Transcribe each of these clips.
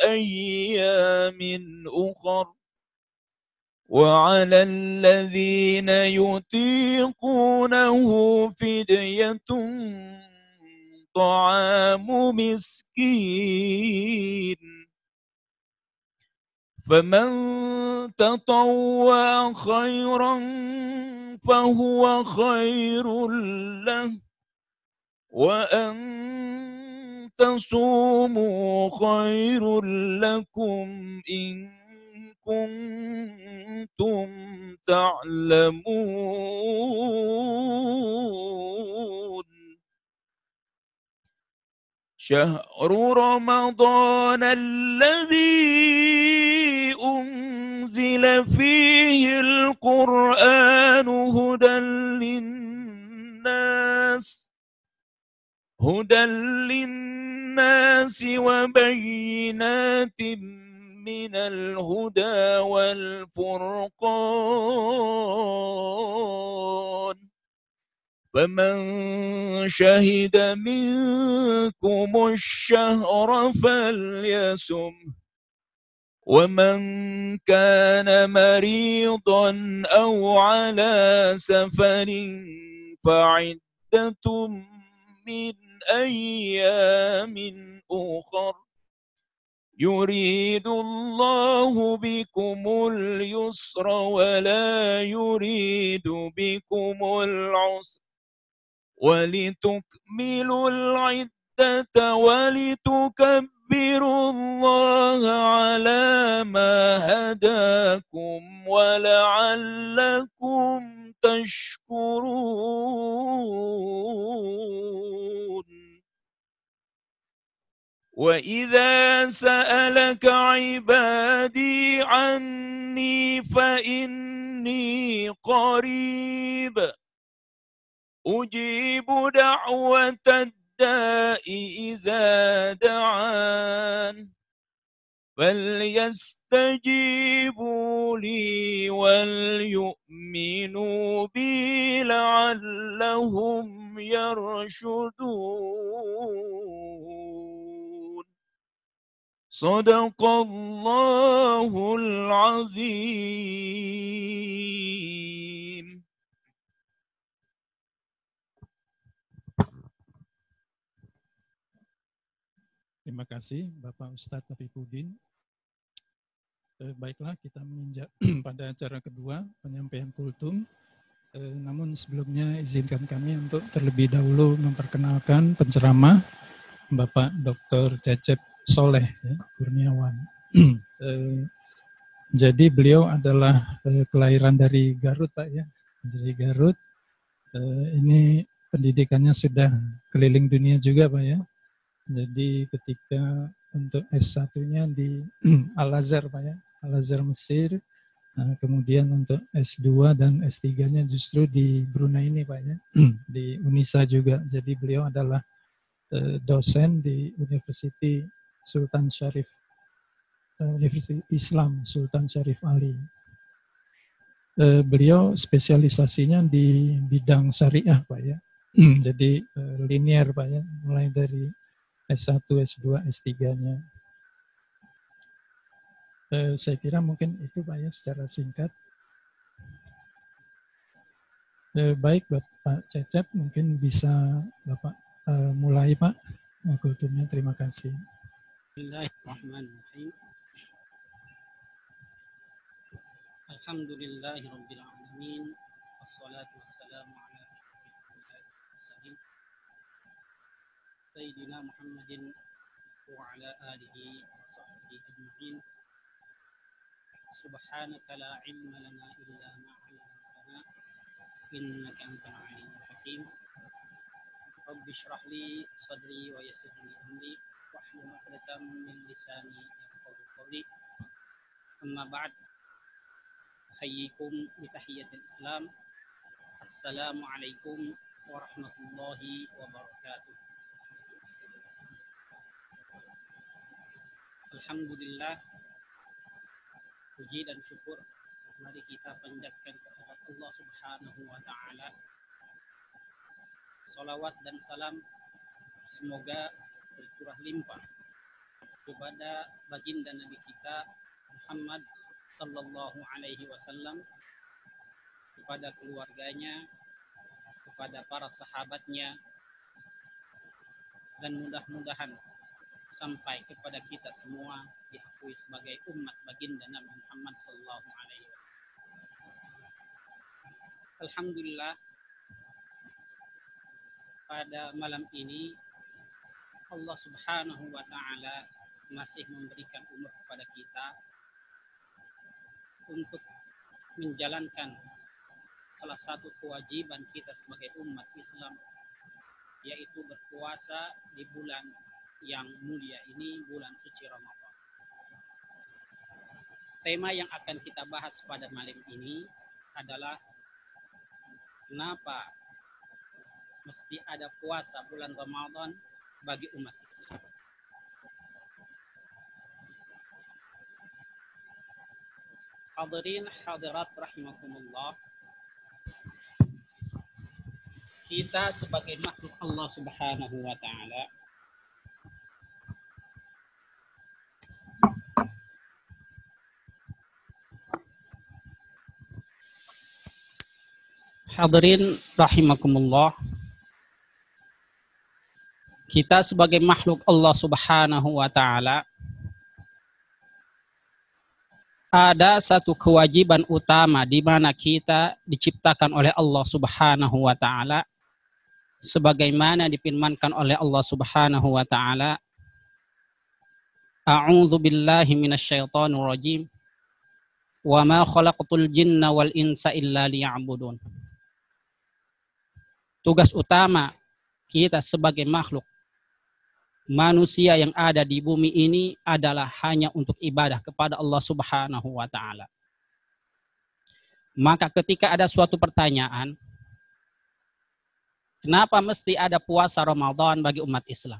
أيام أخر وعلى الذين يطيقونه فدية طعام مسكين فمن تطوع خيرا فهو خير له وأن تصوموا خير لكم إن كنتم تعلمون شهر رمضان الذي أنزل فيه القرآن هدى للناس وبينات من الهدى والفرقان فمن شهد منكم الشهر فليصم ومن كان مريضا أو على سفر فعدة من أيام أخر يريد الله بكم اليسر ولا يريد بكم العسر ولتكملوا العدة ولتكبروا الله على ما هداكم ولعلكم تشكرون وإذا سألك عبادي عني فإني قريب أجيب دعوة الداء إذا دعان فليستجيبوا لي وليؤمنوا بي لعلهم يرشدون صدق الله العظيم. Terima kasih Bapak Ustadz Taufiquddin. Baiklah, kita menginjak pada acara kedua penyampaian kultum. Namun sebelumnya izinkan kami untuk terlebih dahulu memperkenalkan penceramah Bapak Dr. Cecep Soleh Kurniawan. Jadi beliau adalah kelahiran dari Garut, Pak ya. Dari Garut. Ini pendidikannya sudah keliling dunia juga, Pak ya. Jadi ketika untuk S1-nya di Al-Azhar, Pak ya, Al-Azhar Mesir. Nah, kemudian untuk S2 dan S3-nya justru di Brunei ini, Pak ya, di Unisa juga. Jadi beliau adalah dosen di University Sultan Syarif, Universitas Islam Sultan Syarif Ali. Beliau spesialisasinya di bidang syariah, Pak ya. Jadi linear, Pak ya, mulai dari S1, S2, S3-nya. Saya kira mungkin itu, Pak ya, secara singkat. Baik, Bapak Cecep, mungkin bisa Bapak mulai, Pak, kultumnya. Terima kasih. Bismillahirrahmanirrahim. Alhamdulillahirabbil alamin. Wassalatu wassalamu ala asyrofil Sayyidina Muhammadin wa ala alihi wa sahbihi ajma'in. Subhanaka la ilma lana illa ma 'allamtana innaka antal alimul hakim. Rabbi shrah li sadri wa yassir li amri wahlul 'uqdatam min lisani yafqahu qawli. Amma ba'd. Hayyikum bi tahiyyatil Islam. Assalamualaikum warahmatullahi wabarakatuh. Alhamdulillah, puji dan syukur mari kita panjatkan kepada Allah Subhanahu wa taala. Salawat dan salam semoga bercurah limpah kepada baginda Nabi kita Muhammad sallallahu alaihi wasallam, kepada keluarganya, kepada para sahabatnya, dan mudah-mudahan sampai kepada kita semua diakui sebagai umat baginda Nabi Muhammad sallallahu alaihi wasallam. Alhamdulillah, pada malam ini Allah Subhanahu wa taala masih memberikan umur kepada kita untuk menjalankan salah satu kewajiban kita sebagai umat Islam, yaitu berpuasa di bulan yang mulia ini, bulan suci Ramadan. Tema yang akan kita bahas pada malam ini adalah kenapa mesti ada puasa bulan Ramadan bagi umat Islam. Hadirin hadirat rahimakumullah, kita sebagai makhluk Allah Subhanahu wa taala hadirin rahimakumullah, kita sebagai makhluk Allah Subhanahu wa taala ada satu kewajiban utama di mana kita diciptakan oleh Allah Subhanahu wa taala sebagaimana difirmankan oleh Allah Subhanahu wa taala, A'udzu billahi minasyaitonir rajim. Wa ma khalaqtul jinna wal insa illa liya'budun. Tugas utama kita sebagai makhluk manusia yang ada di bumi ini adalah hanya untuk ibadah kepada Allah Subhanahu wa taala. Maka ketika ada suatu pertanyaan, kenapa mesti ada puasa Ramadan bagi umat Islam?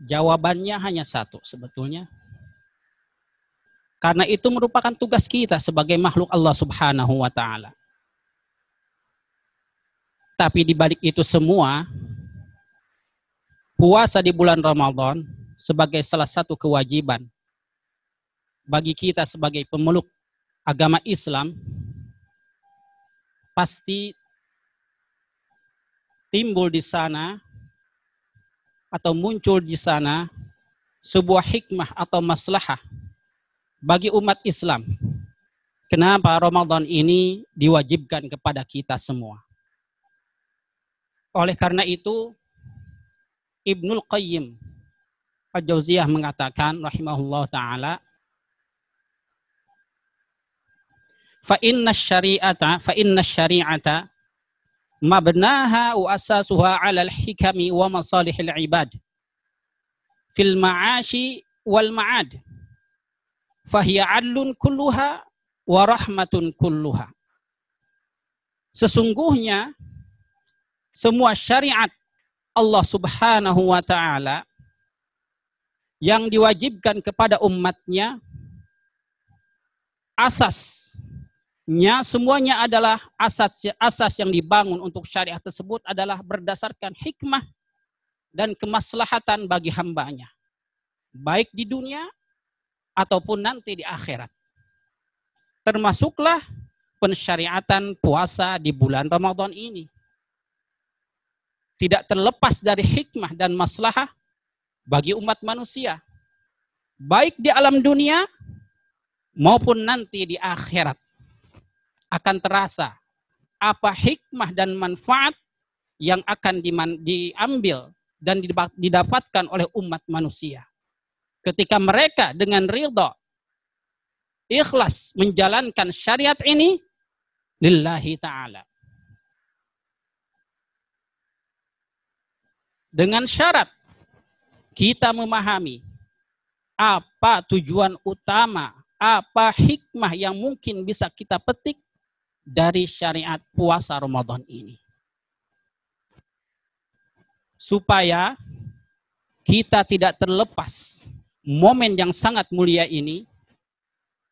Jawabannya hanya satu sebetulnya. Karena itu merupakan tugas kita sebagai makhluk Allah Subhanahu wa taala. Tapi di balik itu semua, puasa di bulan Ramadan sebagai salah satu kewajiban bagi kita sebagai pemeluk agama Islam, pasti timbul di sana atau muncul di sana sebuah hikmah atau maslahah bagi umat Islam. Kenapa Ramadan ini diwajibkan kepada kita semua? Oleh karena itu, Ibnul Qayyim Al-Jauziyah mengatakan rahimahullah ta'ala, fa inna syari'ata mabnaha wa asasuha 'ala al-hikami wa masalihil ibad fil ma'ashi wal ma'ad fahiya 'adlun kulluha wa rahmatun kulluha. Sesungguhnya semua syariat Allah Subhanahu wa ta'ala yang diwajibkan kepada umatnya, asasnya semuanya adalah asas yang dibangun untuk syariat tersebut adalah berdasarkan hikmah dan kemaslahatan bagi hambanya, baik di dunia ataupun nanti di akhirat. Termasuklah pensyariatan puasa di bulan Ramadan ini. Tidak terlepas dari hikmah dan maslahah bagi umat manusia, baik di alam dunia maupun nanti di akhirat. Akan terasa apa hikmah dan manfaat yang akan diambil dan didapatkan oleh umat manusia ketika mereka dengan ridha ikhlas menjalankan syariat ini lillahi ta'ala. Dengan syarat kita memahami apa tujuan utama, apa hikmah yang mungkin bisa kita petik dari syariat puasa Ramadan ini. Supaya kita tidak terlepas momen yang sangat mulia ini,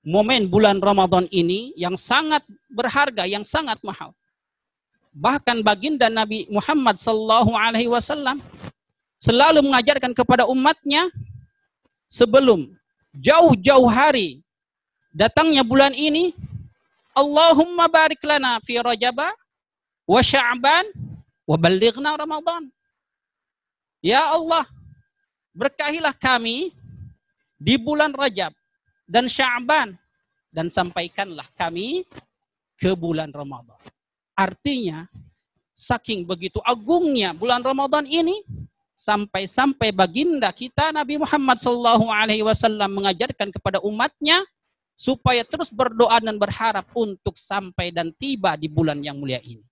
momen bulan Ramadan ini yang sangat berharga, yang sangat mahal. Bahkan baginda Nabi Muhammad sallallahu alaihi wasallam selalu mengajarkan kepada umatnya sebelum jauh-jauh hari datangnya bulan ini, Allahumma barik lana fi Rajab wa Sya'ban wa ballighna Ramadan. Ya Allah, berkahilah kami di bulan Rajab dan Sya'ban dan sampaikanlah kami ke bulan Ramadan. Artinya, saking begitu agungnya bulan Ramadan ini, sampai-sampai baginda kita Nabi Muhammad SAW mengajarkan kepada umatnya supaya terus berdoa dan berharap untuk sampai dan tiba di bulan yang mulia ini.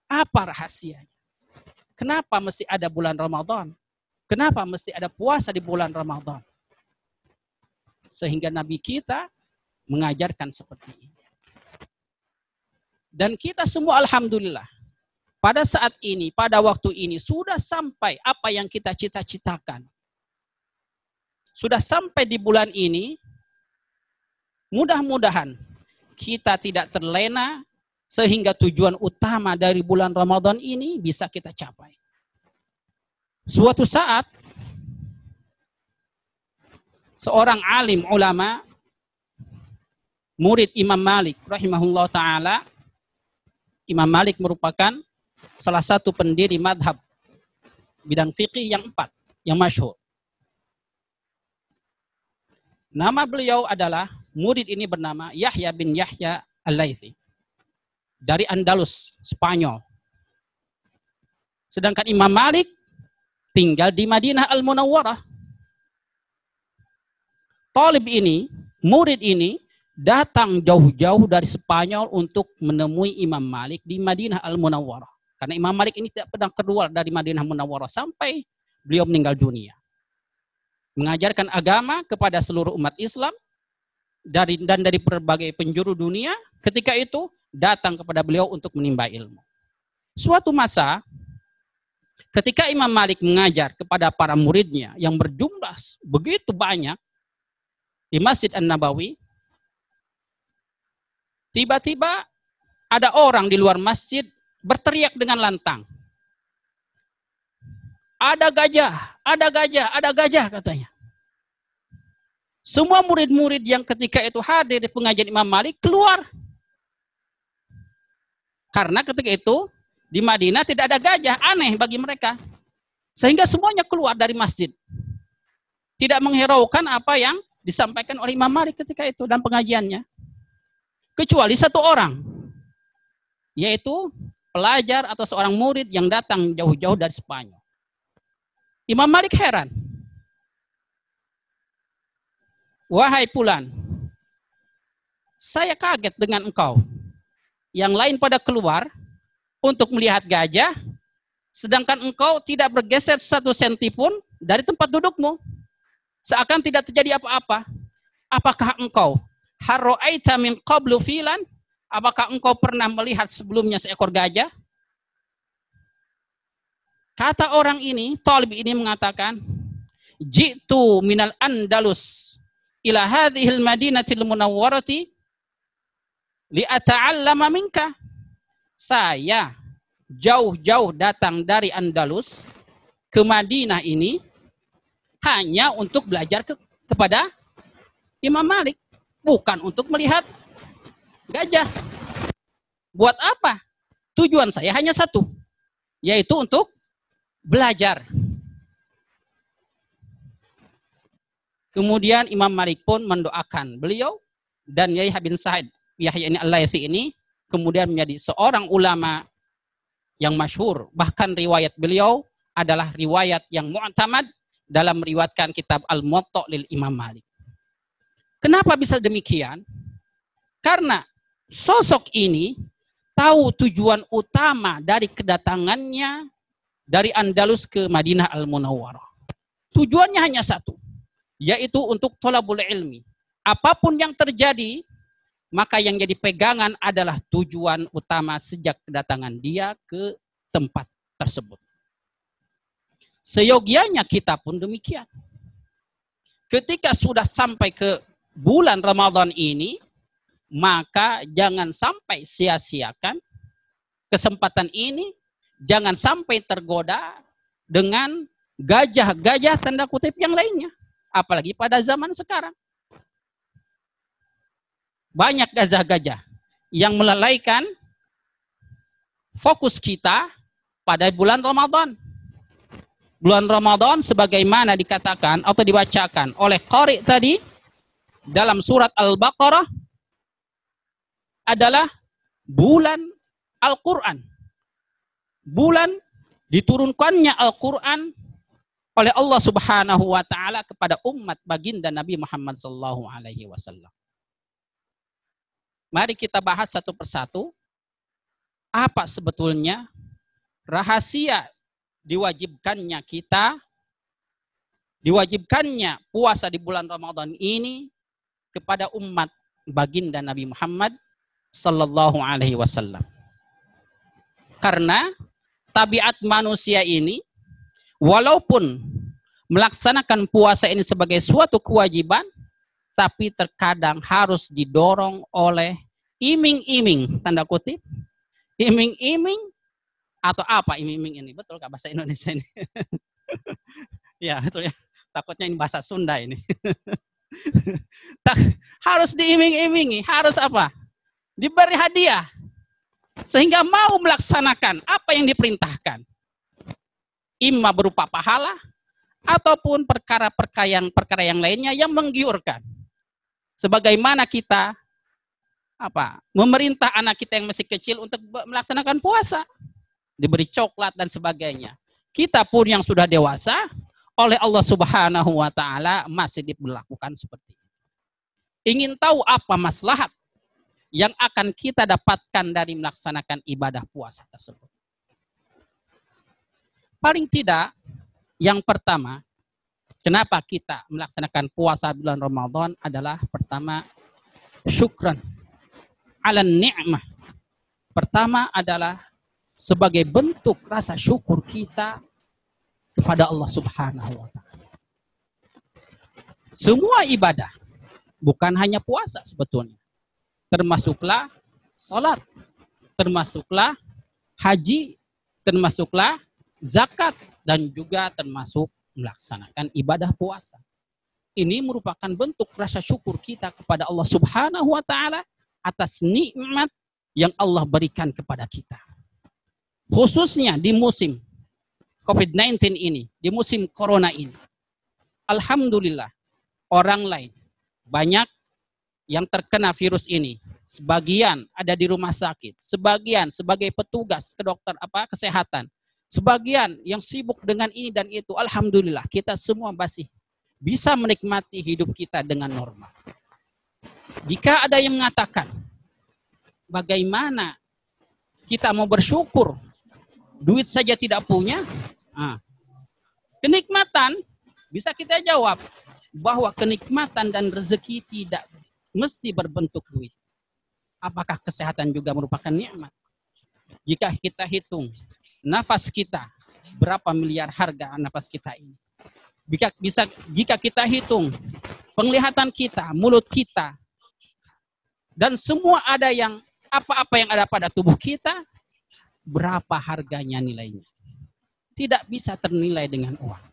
Apa rahasianya? Kenapa mesti ada bulan Ramadan? Kenapa mesti ada puasa di bulan Ramadan? Sehingga Nabi kita mengajarkan seperti ini. Dan kita semua alhamdulillah, pada saat ini, pada waktu ini, sudah sampai apa yang kita cita-citakan. Sudah sampai di bulan ini, mudah-mudahan kita tidak terlena, sehingga tujuan utama dari bulan Ramadan ini bisa kita capai. Suatu saat, seorang alim ulama, murid Imam Malik rahimahullah ta'ala, Imam Malik merupakan salah satu pendiri madhab bidang fikih yang 4, yang masyhur. Nama beliau adalah, murid ini bernama Yahya bin Yahya Al-Laythi. Dari Andalus, Spanyol. Sedangkan Imam Malik tinggal di Madinah Al-Munawwarah. Talib ini, murid ini, datang jauh-jauh dari Spanyol untuk menemui Imam Malik di Madinah Al-Munawwarah. Karena Imam Malik ini tidak pernah keluar dari Madinah Munawwarah sampai beliau meninggal dunia. Mengajarkan agama kepada seluruh umat Islam dan dari berbagai penjuru dunia, ketika itu datang kepada beliau untuk menimba ilmu. Suatu masa, ketika Imam Malik mengajar kepada para muridnya yang berjumlah begitu banyak di Masjid An-Nabawi, tiba-tiba ada orang di luar masjid berteriak dengan lantang. Ada gajah, ada gajah, ada gajah katanya. Semua murid-murid yang ketika itu hadir di pengajian Imam Malik keluar. Karena ketika itu di Madinah tidak ada gajah, aneh bagi mereka. Sehingga semuanya keluar dari masjid. Tidak menghiraukan apa yang disampaikan oleh Imam Malik ketika itu dalam pengajiannya. Kecuali satu orang, yaitu pelajar atau seorang murid yang datang jauh-jauh dari Spanyol. Imam Malik heran. Wahai Fulan, saya kaget dengan engkau. Yang lain pada keluar untuk melihat gajah, sedangkan engkau tidak bergeser 1 senti pun dari tempat dudukmu. Seakan tidak terjadi apa-apa. Apakah engkau harro'aita min qablu filan? Apakah engkau pernah melihat sebelumnya seekor gajah? Kata orang ini, talib ini mengatakan, ji'tu minal Andalus ila hadhil madinatil munawwarati li'ata'allama minka. Saya jauh-jauh datang dari Andalus ke Madinah ini hanya untuk belajar kepada Imam Malik, bukan untuk melihat gajah. Buat apa? Tujuan saya hanya satu, yaitu untuk belajar. Kemudian Imam Malik pun mendoakan beliau, dan Yahya bin Sa'id Yahya ini Al-Laythi ini kemudian menjadi seorang ulama yang masyhur. Bahkan riwayat beliau adalah riwayat yang mu'tamad dalam meriwayatkan kitab Al-Muwatta lil Imam Malik. Kenapa bisa demikian? Karena sosok ini tahu tujuan utama dari kedatangannya dari Andalus ke Madinah Al-Munawwarah. Tujuannya hanya satu, yaitu untuk thalabul ilmi. Apapun yang terjadi, maka yang jadi pegangan adalah tujuan utama sejak kedatangan dia ke tempat tersebut. Seyogianya kita pun demikian. Ketika sudah sampai ke bulan Ramadan ini, maka jangan sampai sia-siakan kesempatan ini, jangan sampai tergoda dengan gajah-gajah tanda kutip yang lainnya. Apalagi pada zaman sekarang. Banyak gajah-gajah yang melalaikan fokus kita pada bulan Ramadan. Bulan Ramadan sebagaimana dikatakan atau dibacakan oleh Qari tadi dalam surat Al-Baqarah adalah bulan Al-Quran. Bulan diturunkannya Al-Quran oleh Allah Subhanahu wa taala kepada umat baginda Nabi Muhammad sallallahu alaihi wasallam. Mari kita bahas satu persatu apa sebetulnya rahasia diwajibkannya puasa di bulan Ramadan ini kepada umat baginda Nabi Muhammad sallallahu alaihi wasallam. Karena tabiat manusia ini walaupun melaksanakan puasa ini sebagai suatu kewajiban, tapi terkadang harus didorong oleh iming-iming, tanda kutip, iming-iming atau apa iming-iming ini? Betul kah bahasa Indonesia ini? Ya betul ya, takutnya ini bahasa Sunda ini. Harus diiming-imingi, harus apa? Diberi hadiah, sehingga mau melaksanakan apa yang diperintahkan. Imma berupa pahala, ataupun perkara yang lainnya yang menggiurkan. Sebagaimana kita memerintah anak kita yang masih kecil untuk melaksanakan puasa, diberi coklat dan sebagainya. Kita pun yang sudah dewasa oleh Allah Subhanahu wa taala masih diberlakukan seperti ini. Ingin tahu apa maslahat yang akan kita dapatkan dari melaksanakan ibadah puasa tersebut? Paling tidak, yang pertama, kenapa kita melaksanakan puasa bulan Ramadan adalah pertama, syukran ala ni'mah. Pertama adalah sebagai bentuk rasa syukur kita kepada Allah Subhanahu wa taala. Semua ibadah, bukan hanya puasa sebetulnya, termasuklah salat, termasuklah haji, termasuklah zakat, dan juga termasuk melaksanakan ibadah puasa. Ini merupakan bentuk rasa syukur kita kepada Allah Subhanahu wa taala atas nikmat yang Allah berikan kepada kita. Khususnya di musim COVID-19 ini, di musim corona ini. Alhamdulillah, orang lain banyak yang terkena virus ini. Sebagian ada di rumah sakit, sebagian sebagai petugas kesehatan. Sebagian yang sibuk dengan ini dan itu. Alhamdulillah, kita semua masih bisa menikmati hidup kita dengan normal. Jika ada yang mengatakan, bagaimana kita mau bersyukur, duit saja tidak punya, kenikmatan, bisa kita jawab, bahwa kenikmatan dan rezeki tidak mesti berbentuk duit. Apakah kesehatan juga merupakan nikmat? Jika kita hitung, nafas kita, berapa miliar harga nafas kita ini. Jika kita hitung penglihatan kita, mulut kita, dan semua ada yang apa-apa yang ada pada tubuh kita, berapa harganya nilainya? Tidak bisa ternilai dengan uang.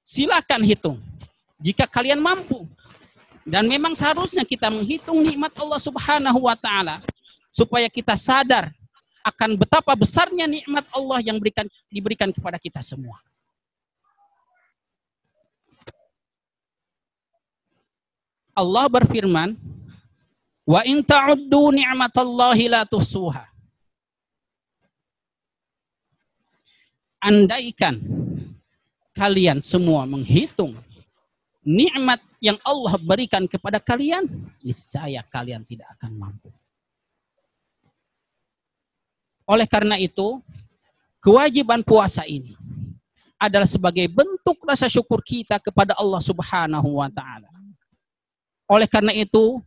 Silakan hitung. Jika kalian mampu. Dan memang seharusnya kita menghitung nikmat Allah Subhanahu wa taala supaya kita sadar akan betapa besarnya nikmat Allah yang diberikan kepada kita semua. Allah berfirman, "Wa in ta'uddu ni'matallahi la tuhsuha." Andaikan kalian semua menghitung nikmat yang Allah berikan kepada kalian, niscaya kalian tidak akan mampu. Oleh karena itu, kewajiban puasa ini adalah sebagai bentuk rasa syukur kita kepada Allah Subhanahu wa taala. Oleh karena itu,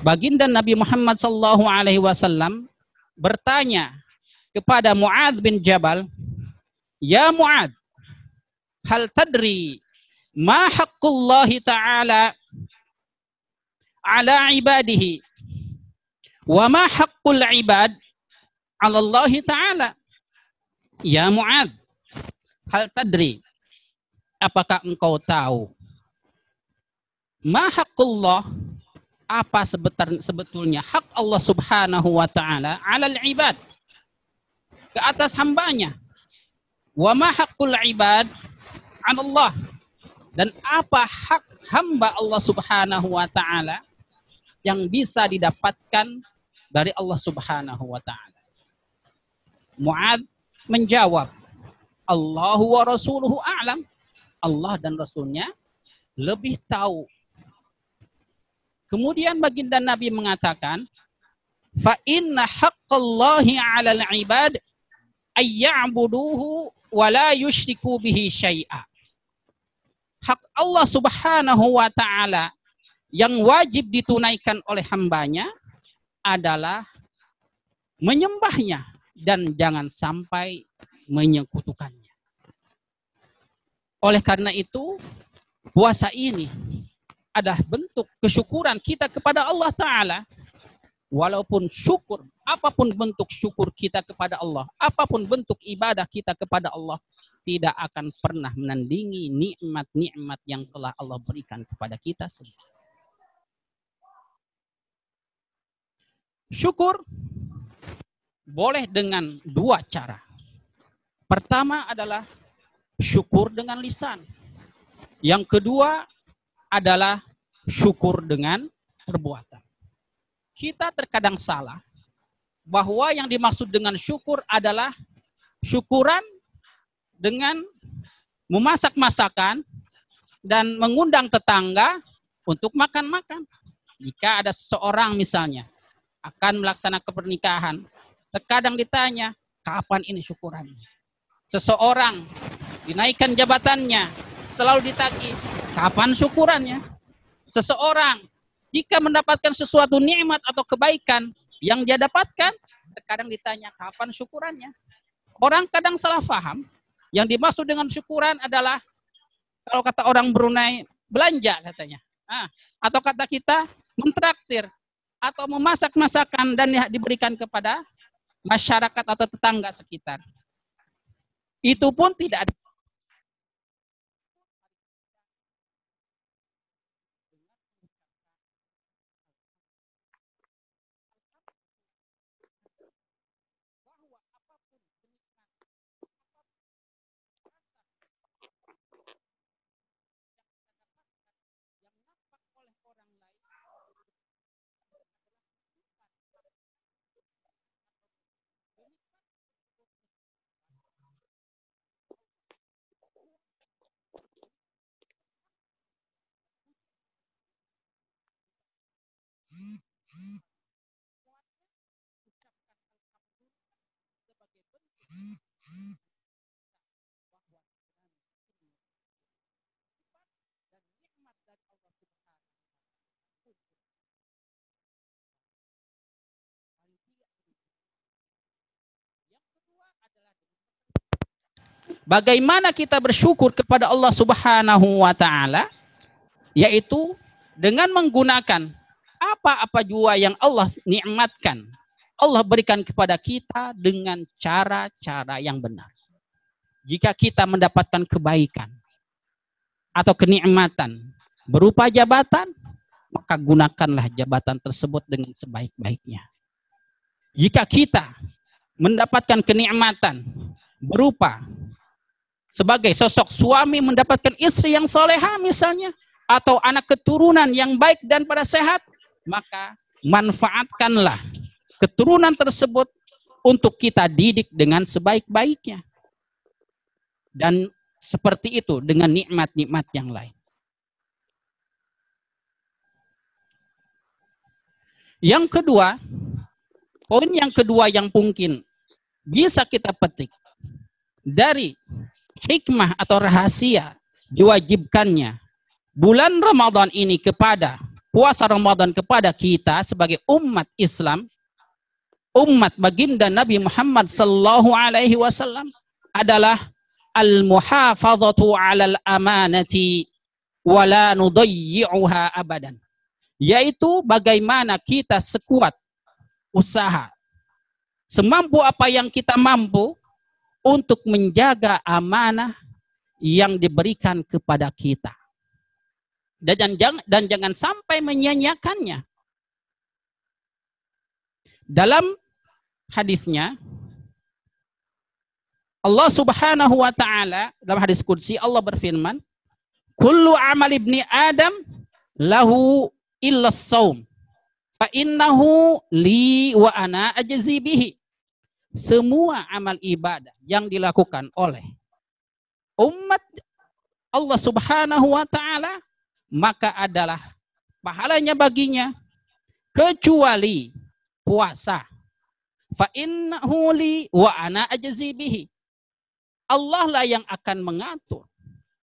baginda Nabi Muhammad sallallahu alaihi wasallam bertanya kepada Mu'adz bin Jabal, "Ya Mu'adz, hal tadri ma haqqullahi ta'ala ala ibadihi wa ma haqqul ibad ala Allah ta'ala?" Ya Mu'adz, hal tadri, apakah engkau tahu ma haqqullah, apa sebetulnya hak Allah Subhanahu wa taala 'alal ibad, ke atas hambanya. Wa ma haqqul ibad 'ala Allah, dan apa hak hamba Allah Subhanahu wa taala yang bisa didapatkan dari Allah Subhanahu wa taala. Mu'adz menjawab, Allahu wa rasuluhu a'lam. Allah dan Rasulnya lebih tahu. Kemudian baginda Nabi mengatakan, fa inna haqqallahi 'alal 'ibad ay ya'buduhu wa la yusyriku bihi syai'a. Hak Allah Subhanahu wa taala yang wajib ditunaikan oleh hambanya adalah menyembahnya dan jangan sampai menyekutukannya. Oleh karena itu, puasa ini adalah bentuk kesyukuran kita kepada Allah Ta'ala. Walaupun syukur, apapun bentuk syukur kita kepada Allah, apapun bentuk ibadah kita kepada Allah, tidak akan pernah menandingi nikmat-nikmat yang telah Allah berikan kepada kita semua. Syukur boleh dengan dua cara. Pertama adalah syukur dengan lisan. Yang kedua adalah syukur dengan perbuatan. Kita terkadang salah bahwa yang dimaksud dengan syukur adalah syukuran dengan memasak masakan dan mengundang tetangga untuk makan-makan. Jika ada seseorang misalnya akan melaksanakan pernikahan, terkadang ditanya, kapan ini syukurannya? Seseorang dinaikkan jabatannya, selalu ditagih, kapan syukurannya? Seseorang jika mendapatkan sesuatu nikmat atau kebaikan yang dia dapatkan, terkadang ditanya, kapan syukurannya? Orang kadang salah faham, yang dimaksud dengan syukuran adalah, kalau kata orang Brunei, belanja katanya. Atau kata kita, mentraktir, atau memasak masakan dan diberikan kepada masyarakat atau tetangga sekitar. Itu pun tidak ada. Bagaimana kita bersyukur kepada Allah Subhanahu wa taala, yaitu dengan menggunakan apa-apa jua yang Allah nikmatkan, Allah berikan kepada kita dengan cara-cara yang benar. Jika kita mendapatkan kebaikan atau kenikmatan berupa jabatan, maka gunakanlah jabatan tersebut dengan sebaik-baiknya. Jika kita mendapatkan kenikmatan berupa sebagai sosok suami mendapatkan istri yang soleha misalnya, atau anak keturunan yang baik dan pada sehat, maka manfaatkanlah keturunan tersebut untuk kita didik dengan sebaik-baiknya. Dan seperti itu dengan nikmat-nikmat yang lain. Yang kedua, poin yang kedua yang mungkin bisa kita petik dari hikmah atau rahasia diwajibkannya bulan Ramadan ini kepada puasa Ramadan kepada kita sebagai umat Islam, umat baginda Nabi Muhammad sallallahu alaihi wasallam adalah al-muhafazatu 'alal amanati wa la nudayyi'uha abadan. Yaitu bagaimana kita sekuat usaha, semampu apa yang kita mampu untuk menjaga amanah yang diberikan kepada kita. Dan jangan sampai menyia-nyiakannya. Dalam hadisnya, Allah Subhanahu wa taala dalam hadis qudsi Allah berfirman, "Kullu amal ibni Adam lahu illa shaum, fa innahu li wa ana ajzi bihi." Semua amal ibadah yang dilakukan oleh umat Allah Subhanahu wa taala maka adalah pahalanya baginya kecuali puasa. Fa innahu li wa ana ajzi bihi. Allah lah yang akan mengatur.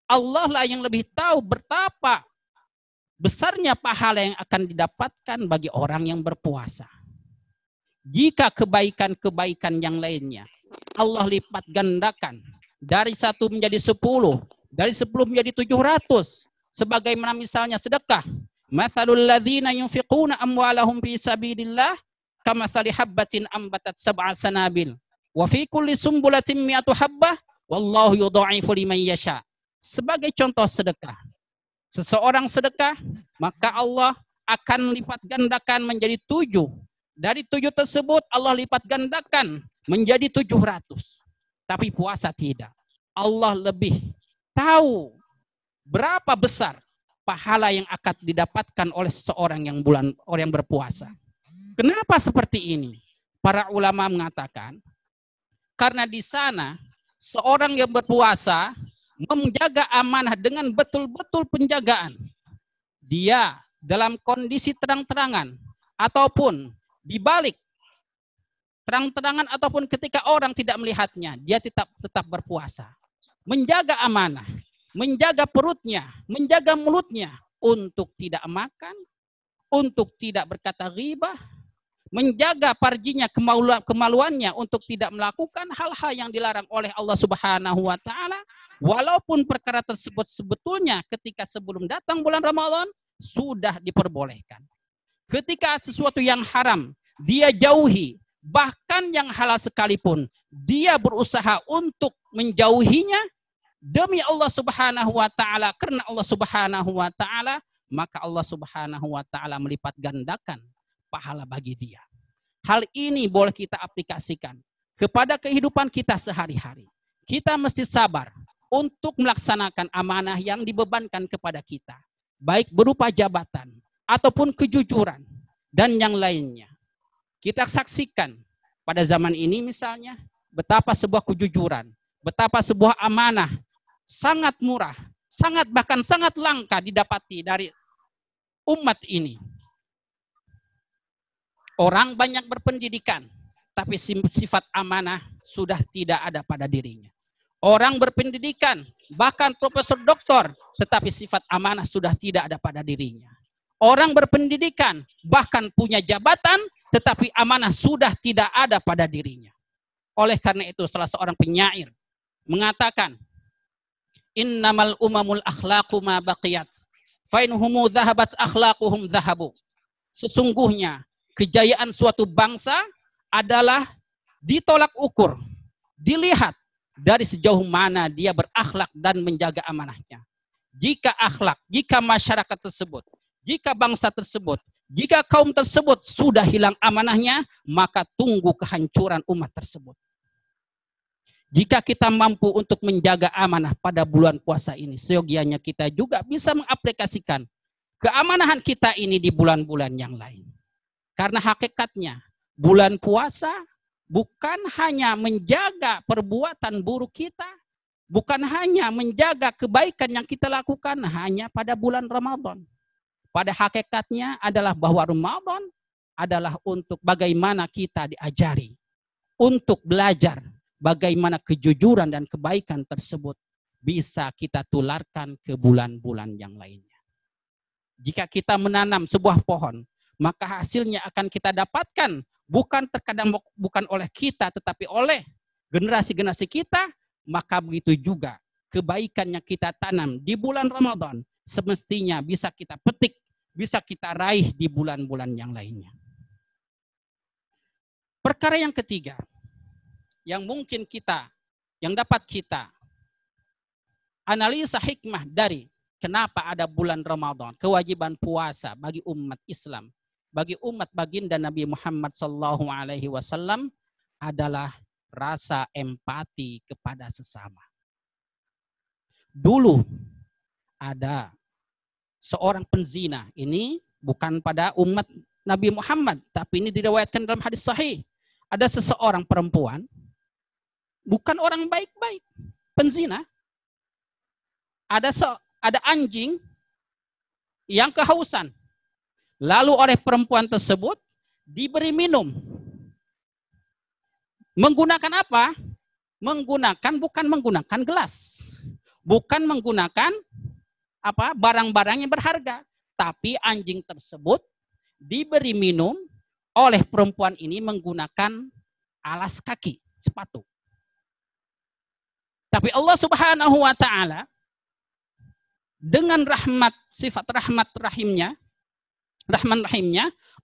Allah lah yang lebih tahu betapa besarnya pahala yang akan didapatkan bagi orang yang berpuasa. Jika kebaikan-kebaikan yang lainnya Allah lipat gandakan dari 1 menjadi 10, dari 10 menjadi 700. Sebagaimana misalnya sedekah. Mathalul ladzina yunfiquna amwalahum fi sabilillah kamathali habbatin ambatat sab'a sanabil wa fi kulli sumbulatin mi'atu habbah wallahu yudha'ifu liman yasha. Sebagai contoh sedekah. Seseorang sedekah, maka Allah akan lipat gandakan menjadi 7. Dari 7 tersebut Allah lipat gandakan menjadi 700. Tapi puasa tidak. Allah lebih tahu berapa besar pahala yang akan didapatkan oleh seseorang yang orang yang berpuasa. Kenapa seperti ini? Para ulama mengatakan karena di sana seorang yang berpuasa menjaga amanah dengan betul-betul penjagaan. Dia dalam kondisi terang-terangan ataupun di balik terang-terangan ataupun ketika orang tidak melihatnya, dia tetap berpuasa. Menjaga amanah, menjaga perutnya, menjaga mulutnya untuk tidak makan, untuk tidak berkata ghibah, menjaga farjinya, kemaluannya untuk tidak melakukan hal-hal yang dilarang oleh Allah Subhanahu wa taala, walaupun perkara tersebut sebetulnya ketika sebelum datang bulan Ramadan sudah diperbolehkan. Ketika sesuatu yang haram dia jauhi, bahkan yang halal sekalipun dia berusaha untuk menjauhinya demi Allah Subhanahu wa taala, karena Allah Subhanahu wa taala, maka Allah Subhanahu wa taala melipat gandakan pahala bagi dia. Hal ini boleh kita aplikasikan kepada kehidupan kita sehari-hari. Kita mesti sabar untuk melaksanakan amanah yang dibebankan kepada kita, baik berupa jabatan ataupun kejujuran dan yang lainnya. Kita saksikan pada zaman ini misalnya betapa sebuah kejujuran, betapa sebuah amanah sangat murah, bahkan sangat langka didapati dari umat ini. Orang banyak berpendidikan, tapi sifat amanah sudah tidak ada pada dirinya. Orang berpendidikan, bahkan profesor doktor, tetapi sifat amanah sudah tidak ada pada dirinya. Orang berpendidikan, bahkan punya jabatan, tetapi amanah sudah tidak ada pada dirinya. Oleh karena itu salah seorang penyair mengatakan, innamal umamul akhlaqu ma baqiyat, fa inhumu dhahabat akhlaquhum dhahabu. Sesungguhnya kejayaan suatu bangsa adalah ditolak ukur, dilihat dari sejauh mana dia berakhlak dan menjaga amanahnya. Jika akhlak, jika masyarakat tersebut, jika bangsa tersebut, jika kaum tersebut sudah hilang amanahnya, maka tunggu kehancuran umat tersebut. Jika kita mampu untuk menjaga amanah pada bulan puasa ini, seyogianya kita juga bisa mengaplikasikan keamanahan kita ini di bulan-bulan yang lain. Karena hakikatnya bulan puasa bukan hanya menjaga perbuatan buruk kita, bukan hanya menjaga kebaikan yang kita lakukan hanya pada bulan Ramadan. Pada hakikatnya adalah bahwa Ramadan adalah untuk bagaimana kita diajari, untuk belajar bagaimana kejujuran dan kebaikan tersebut bisa kita tularkan ke bulan-bulan yang lainnya. Jika kita menanam sebuah pohon, maka hasilnya akan kita dapatkan terkadang bukan oleh kita tetapi oleh generasi-generasi kita, maka begitu juga kebaikan yang kita tanam di bulan Ramadan semestinya bisa kita petik, bisa kita raih di bulan-bulan yang lainnya. Perkara yang ketiga yang mungkin yang dapat kita analisa hikmah dari kenapa ada bulan Ramadan, kewajiban puasa bagi umat Islam, bagi umat baginda Nabi Muhammad SAW adalah rasa empati kepada sesama. Dulu ada seorang penzina, ini bukan pada umat Nabi Muhammad, tapi ini diriwayatkan dalam hadis sahih. Ada seseorang perempuan, bukan orang baik-baik, penzina. Ada anjing yang kehausan. Lalu oleh perempuan tersebut diberi minum. Menggunakan apa? Bukan menggunakan gelas. Bukan menggunakan barang-barang yang berharga. Tapi anjing tersebut diberi minum oleh perempuan ini menggunakan alas kaki, sepatu. Tapi Allah Subhanahu wa Ta'ala dengan sifat rahman rahimnya,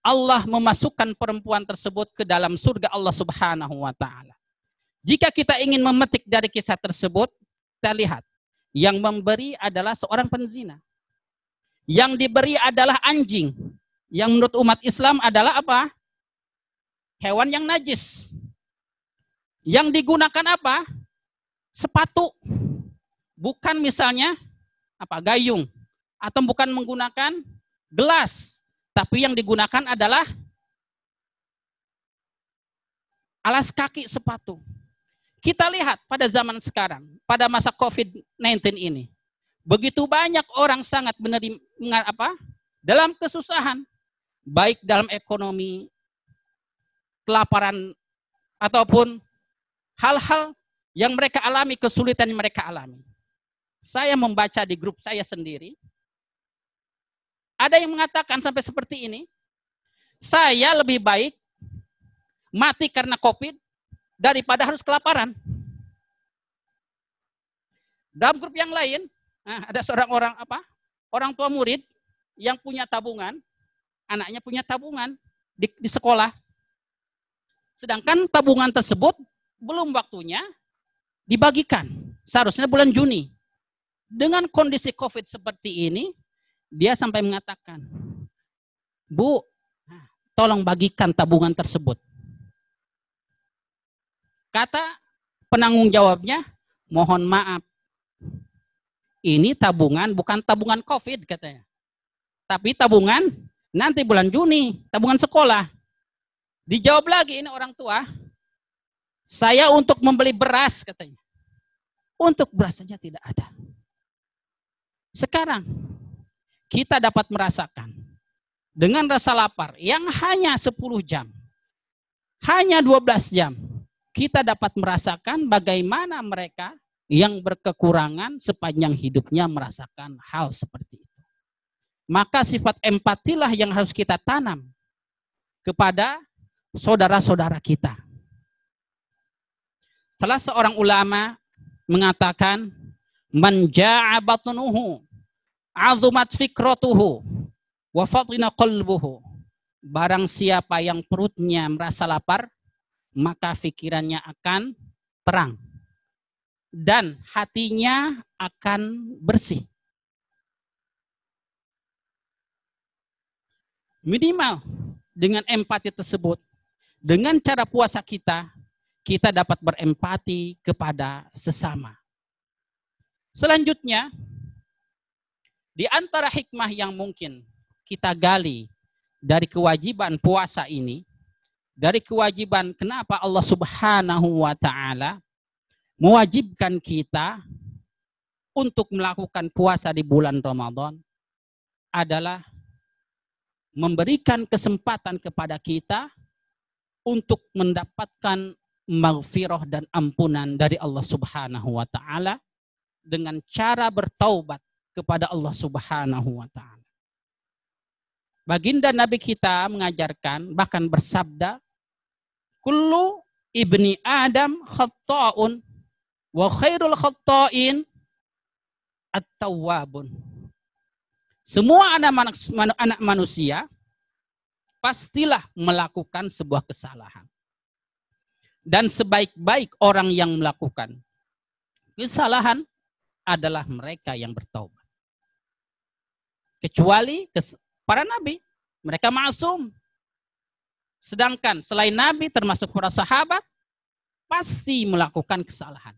Allah memasukkan perempuan tersebut ke dalam surga Allah Subhanahu wa Ta'ala. Jika kita ingin memetik dari kisah tersebut, kita lihat yang memberi adalah seorang penzina. Yang diberi adalah anjing. Yang menurut umat Islam adalah apa? Hewan yang najis. Yang digunakan apa? Sepatu. Bukan misalnya gayung, atau bukan menggunakan gelas, tapi yang digunakan adalah alas kaki, sepatu. Kita lihat pada zaman sekarang, pada masa COVID-19 ini, begitu banyak orang sangat dalam kesusahan, baik dalam ekonomi, kelaparan, ataupun hal-hal yang mereka alami, kesulitan yang mereka alami. Saya membaca di grup saya sendiri, ada yang mengatakan sampai seperti ini, saya lebih baik mati karena COVID daripada harus kelaparan. Dalam grup yang lain, ada seorang orang tua murid yang punya tabungan, anaknya punya tabungan di sekolah. Sedangkan tabungan tersebut belum waktunya dibagikan, seharusnya bulan Juni. Dengan kondisi COVID seperti ini, dia sampai mengatakan, Bu, tolong bagikan tabungan tersebut. Kata penanggung jawabnya, mohon maaf, ini tabungan bukan tabungan COVID katanya. Tapi tabungan nanti bulan Juni, tabungan sekolah. Dijawab lagi ini orang tua, saya untuk membeli beras katanya. Untuk beras saja tidak ada. Sekarang kita dapat merasakan dengan rasa lapar yang hanya 10 jam, hanya 12 jam, kita dapat merasakan bagaimana mereka yang berkekurangan sepanjang hidupnya merasakan hal seperti itu. Maka sifat empatilah yang harus kita tanam kepada saudara-saudara kita. Salah seorang ulama mengatakan, man ja'a batnuhu azumat fikratuhu wa fatina qalbuhu. Barang siapa yang perutnya merasa lapar, maka pikirannya akan terang dan hatinya akan bersih. Minimal dengan empati tersebut, dengan cara puasa kita dapat berempati kepada sesama. Selanjutnya, di antara hikmah yang mungkin kita gali dari kewajiban puasa ini, dari kewajiban kenapa Allah Subhanahu wa Ta'ala mewajibkan kita untuk melakukan puasa di bulan Ramadan adalah memberikan kesempatan kepada kita untuk mendapatkan maghfirah dan ampunan dari Allah Subhanahu wa Ta'ala dengan cara bertaubat kepada Allah Subhanahu wa Ta'ala. Baginda Nabi kita mengajarkan, bahkan bersabda, kullu ibni Adam khatta'un wa khairul khatta'in at-tawwabun. Semua anak manusia pastilah melakukan sebuah kesalahan. Dan sebaik-baik orang yang melakukan kesalahan adalah mereka yang bertaubat. Kecuali para nabi, mereka maksum. Sedangkan selain nabi termasuk para sahabat pasti melakukan kesalahan.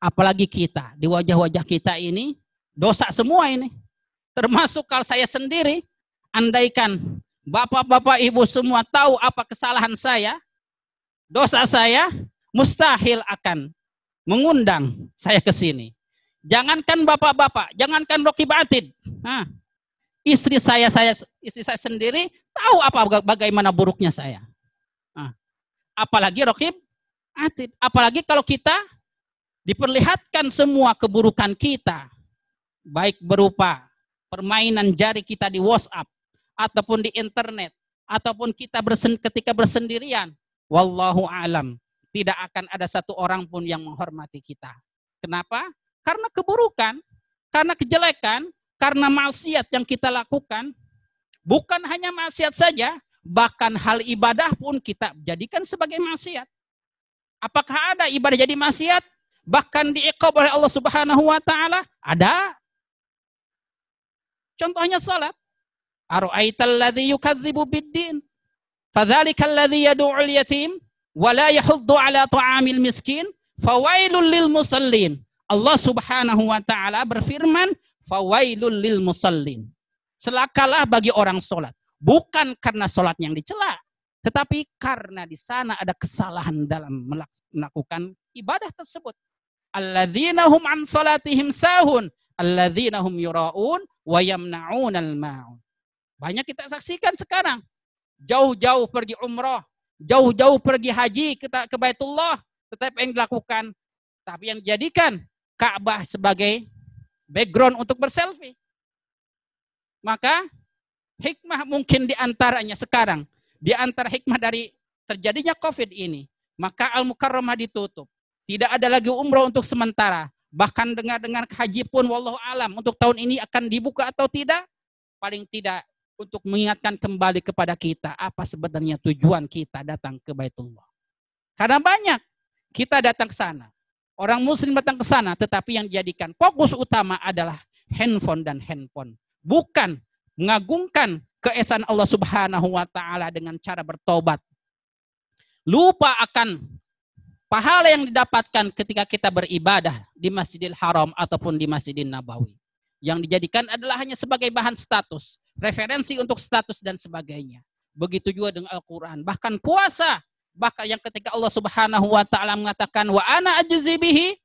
Apalagi kita, di wajah-wajah kita ini dosa semua ini. Termasuk kalau saya sendiri, andaikan bapak-bapak ibu semua tahu apa kesalahan saya, dosa saya, mustahil akan mengundang saya ke sini. Jangankan bapak-bapak, jangankan Roqib Atid. Istri saya sendiri tahu bagaimana buruknya saya. Apalagi Roqib Atid. Apalagi kalau kita diperlihatkan semua keburukan kita, baik berupa permainan jari kita di WhatsApp, ataupun di internet, ataupun kita ketika bersendirian. Wallahu a'lam. Tidak akan ada satu orang pun yang menghormati kita. Kenapa? Karena keburukan, karena kejelekan, karena maksiat yang kita lakukan. Bukan hanya maksiat saja, bahkan hal ibadah pun kita jadikan sebagai maksiat. Apakah ada ibadah jadi maksiat? Bahkan diiqab oleh Allah Subhanahu wa taala? Ada. Contohnya salat. Ara'aital ladzi yukadzibu bid-din? Fadzalikal ladzi yad'ul yatim wa la yahuddu 'ala ta'amil miskin, fawailul lil musallin. Allah Subhanahu wa taala berfirman, fawailul lil musallin. Celakalah bagi orang salat, bukan karena salat yang dicela, tetapi karena di sana ada kesalahan dalam melakukan ibadah tersebut. Alladzina hum an salatihim sahun, alladzina hum yura'un wa yamna'unal ma'un. Banyak kita saksikan sekarang. Jauh-jauh pergi umrah, jauh-jauh pergi haji ke Baitullah, tetapi yang dilakukan, tapi yang dijadikan Ka'bah sebagai background untuk berselfie. Maka hikmah mungkin diantaranya sekarang, di antara hikmah dari terjadinya COVID ini, maka Al-Mukarramah ditutup. Tidak ada lagi umrah untuk sementara. Bahkan dengar-dengar haji pun wallahu alam untuk tahun ini akan dibuka atau tidak. Paling tidak untuk mengingatkan kembali kepada kita apa sebenarnya tujuan kita datang ke Baitullah. Karena banyak kita datang ke sana. Orang muslim datang ke sana, tetapi yang dijadikan fokus utama adalah handphone dan handphone. Bukan mengagungkan keesaan Allah Subhanahu wa taala dengan cara bertobat. Lupa akan pahala yang didapatkan ketika kita beribadah di Masjidil Haram ataupun di Masjidil Nabawi. Yang dijadikan adalah hanya sebagai bahan status, referensi untuk status dan sebagainya. Begitu juga dengan Al-Quran. Bahkan puasa, bahkan yang ketika Allah Subhanahu wa taala mengatakan wa ana ajzi bihi,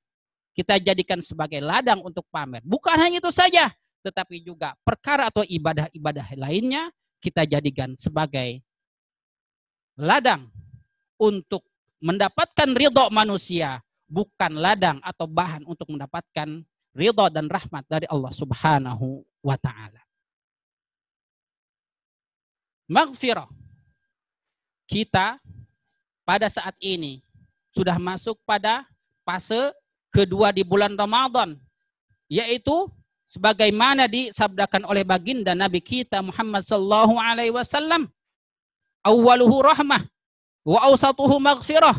kita jadikan sebagai ladang untuk pamer. Bukan hanya itu saja, tetapi juga perkara atau ibadah-ibadah lainnya kita jadikan sebagai ladang untuk mendapatkan ridho manusia, bukan ladang atau bahan untuk mendapatkan ridho dan rahmat dari Allah Subhanahu wa taala. Maghfirah. Kita pada saat ini sudah masuk pada fase kedua di bulan Ramadan, yaitu sebagaimana disabdakan oleh baginda Nabi kita Muhammad sallallahu alaihi wasallam, awwaluhu rahmah wa awsatuhu maghfirah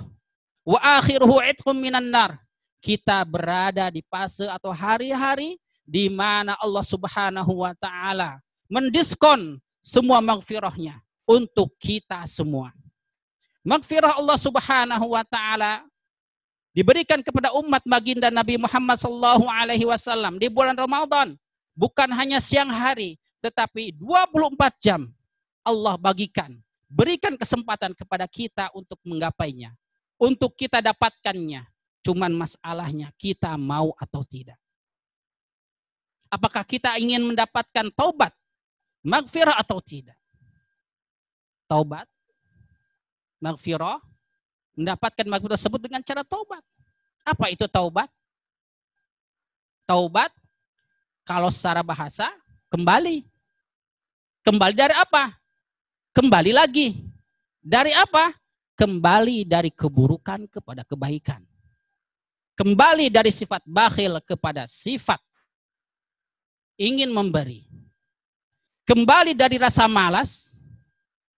wa akhiruhu itqum minan nar. Kita berada di fase atau hari-hari di mana Allah Subhanahu wa taala mendiskon semua maghfirahnya untuk kita semua. Maghfirah Allah Subhanahu wa taala diberikan kepada umat baginda Nabi Muhammad sallallahu alaihi wasallam di bulan Ramadan, bukan hanya siang hari, tetapi 24 jam Allah berikan kesempatan kepada kita untuk menggapainya, untuk kita dapatkannya. Cuman masalahnya kita mau atau tidak. Apakah kita ingin mendapatkan taubat, maghfirah atau tidak? Taubat, maghfirah, mendapatkan maghfirah tersebut dengan cara taubat. Apa itu taubat? Taubat, kalau secara bahasa, kembali. Kembali dari apa? Kembali lagi. Dari apa? Kembali dari keburukan kepada kebaikan. Kembali dari sifat bakhil kepada sifat ingin memberi. Kembali dari rasa malas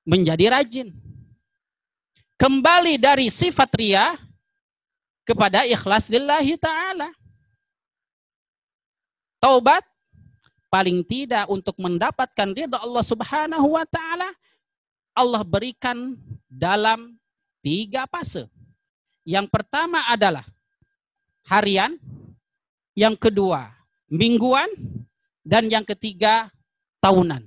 menjadi rajin. Kembali dari sifat riya kepada ikhlas lillahi ta'ala. taubat, paling tidak untuk mendapatkan ridha Allah Subhanahu wa taala, Allah berikan dalam 3 fase. Yang pertama adalah harian, yang kedua mingguan, dan yang ketiga tahunan.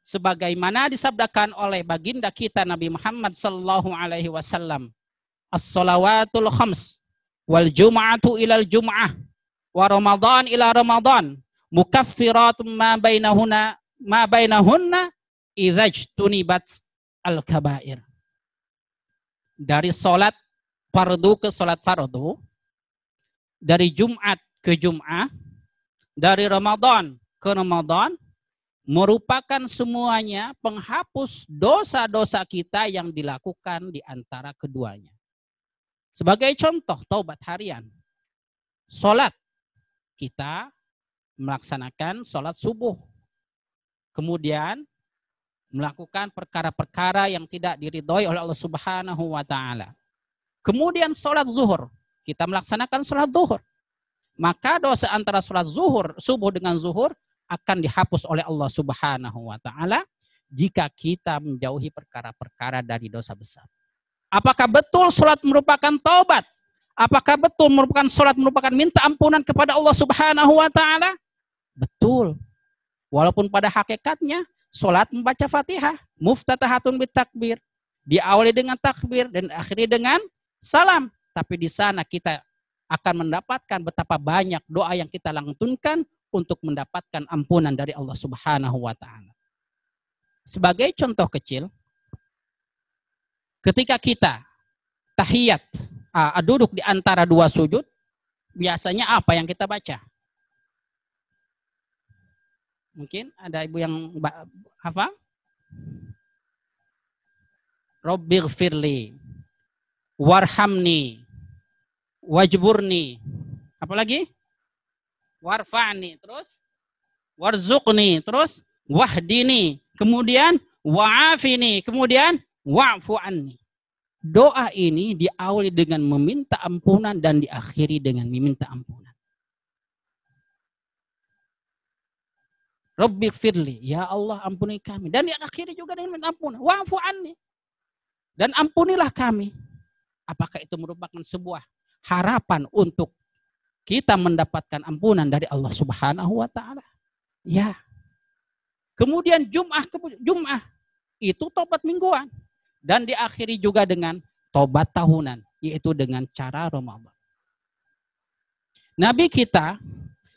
Sebagaimana disabdakan oleh baginda kita Nabi Muhammad sallallahu alaihi wasallam, as-salawatul khams wal jum'atu ilal jum'ah wa ramadan ila ramadan mukaffiratun ma bainahunna idzajtunibat al-kabair. Dari salat fardu ke salat fardu, dari Jumat ke Jum'ah, dari Ramadan ke Ramadan, merupakan semuanya penghapus dosa-dosa kita yang dilakukan di antara keduanya. Sebagai contoh, taubat harian. Salat, kita melaksanakan salat subuh. Kemudian melakukan perkara-perkara yang tidak diridhoi oleh Allah Subhanahu wa taala. Kemudian salat zuhur, kita melaksanakan salat zuhur. Maka dosa antara salat zuhur, subuh dengan zuhur akan dihapus oleh Allah Subhanahu wa taala jika kita menjauhi perkara-perkara dari dosa besar. Apakah betul salat merupakan taubat? Apakah betul merupakan salat merupakan minta ampunan kepada Allah Subhanahu wa taala? Betul. Walaupun pada hakikatnya salat membaca Fatihah, muftatahatun bitakbir, diawali dengan takbir dan akhiri dengan salam. Tapi di sana kita akan mendapatkan betapa banyak doa yang kita lantunkan untuk mendapatkan ampunan dari Allah Subhanahu wa taala. Sebagai contoh kecil, ketika kita tahiyat, duduk di antara 2 sujud, biasanya apa yang kita baca? Mungkin ada ibu yang hafal? Rabbighfirli warhamni wajburni. Apa lagi? Warfa'ni, terus warzuqni, terus wahdini, kemudian wa'afini, kemudian wa'fu anni. Doa ini diawali dengan meminta ampunan dan diakhiri dengan meminta ampunan. Rabbighfirli, ya Allah ampuni kami, dan diakhiri juga dengan meminta ampunan. Wa'fu anni, dan ampunilah kami. Apakah itu merupakan sebuah harapan untuk kita mendapatkan ampunan dari Allah Subhanahu wa taala? Ya. Kemudian Jum'ah itu tobat mingguan dan diakhiri juga dengan tobat tahunan, yaitu dengan cara Ramadan. Nabi kita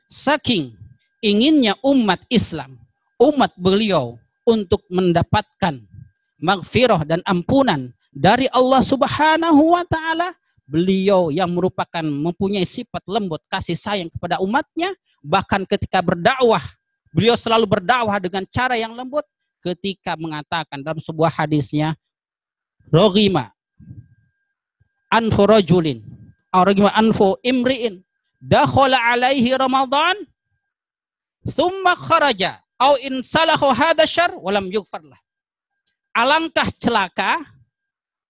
saking inginnya umat Islam, umat beliau untuk mendapatkan maghfirah dan ampunan dari Allah Subhanahu wa taala, beliau yang merupakan mempunyai sifat lembut kasih sayang kepada umatnya, bahkan ketika berdakwah, beliau selalu berdakwah dengan cara yang lembut ketika mengatakan dalam sebuah hadisnya, Roghima anfu rajulin, roghima anfu imri'in, dakhala alaihi Ramadan, thumma kharaja, au in salahu hadha syar, walam yughfarlah. Alangkah celaka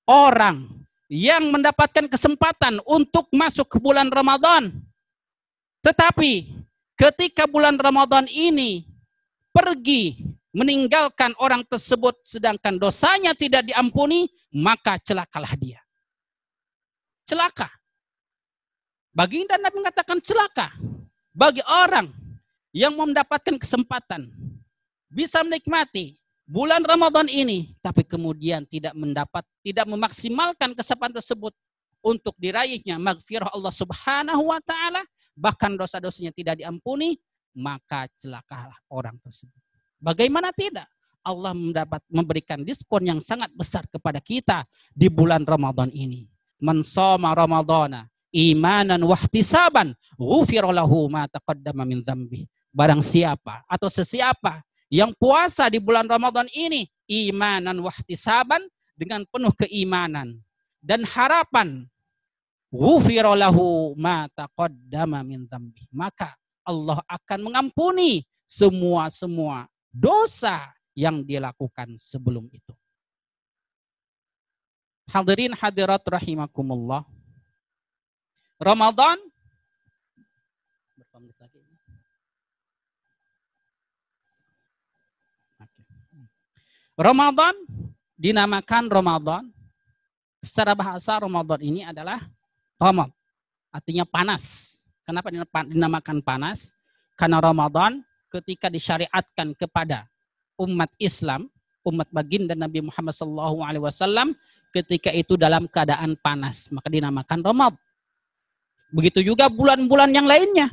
orang yang mendapatkan kesempatan untuk masuk ke bulan Ramadan, tetapi ketika bulan Ramadan ini pergi meninggalkan orang tersebut sedangkan dosanya tidak diampuni, maka celakalah dia. Celaka. Baginda Nabi mengatakan celaka bagi orang yang mendapatkan kesempatan bisa menikmati bulan Ramadan ini, tapi kemudian tidak memaksimalkan kesempatan tersebut untuk diraihnya maghfirah Allah Subhanahu wa taala, bahkan dosa-dosanya tidak diampuni, maka celakalah orang tersebut. Bagaimana tidak? Allah memberikan diskon yang sangat besar kepada kita di bulan Ramadan ini. Man shoma ramadhana imanan wahtisaban ghufira lahu ma taqaddama min dzambi. Barang siapa atau sesiapa yang puasa di bulan Ramadan ini imanan wahtisaban, dengan penuh keimanan dan harapan, ghufira lahu ma taqaddama min dzambi, maka Allah akan mengampuni semua dosa yang dilakukan sebelum itu. Hadirin hadirat rahimakumullah. Ramadan Ramadan dinamakan Ramadan. Secara bahasa Ramadan ini adalah Ramad, artinya panas. Kenapa dinamakan panas? Karena Ramadan ketika disyariatkan kepada umat Islam, umat baginda Nabi Muhammad SAW, ketika itu dalam keadaan panas, maka dinamakan Ramad. Begitu juga bulan-bulan yang lainnya.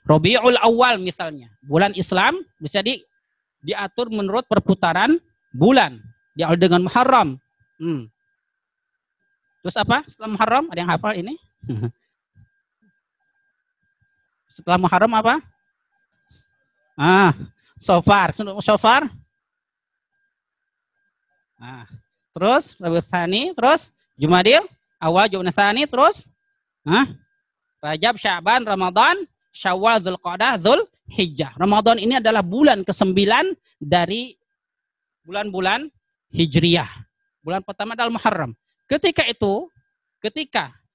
Rabiul Awal misalnya, bulan Islam bisa diatur menurut perputaran bulan. Diawali dengan Muharram. Terus apa? Setelah Muharram, ada yang hafal ini? Setelah Muharram apa? Shofar. Shofar. Terus Rabiul Tsani, terus Jumadil Awal, Jumadil Tsani, terus Rajab, Sya'ban, Ramadan, Syawal, Dzulqa'dah, Dzulhijjah. Ramadan ini adalah bulan ke-9 dari bulan-bulan Hijriyah. Bulan pertama adalah Muharram. Ketika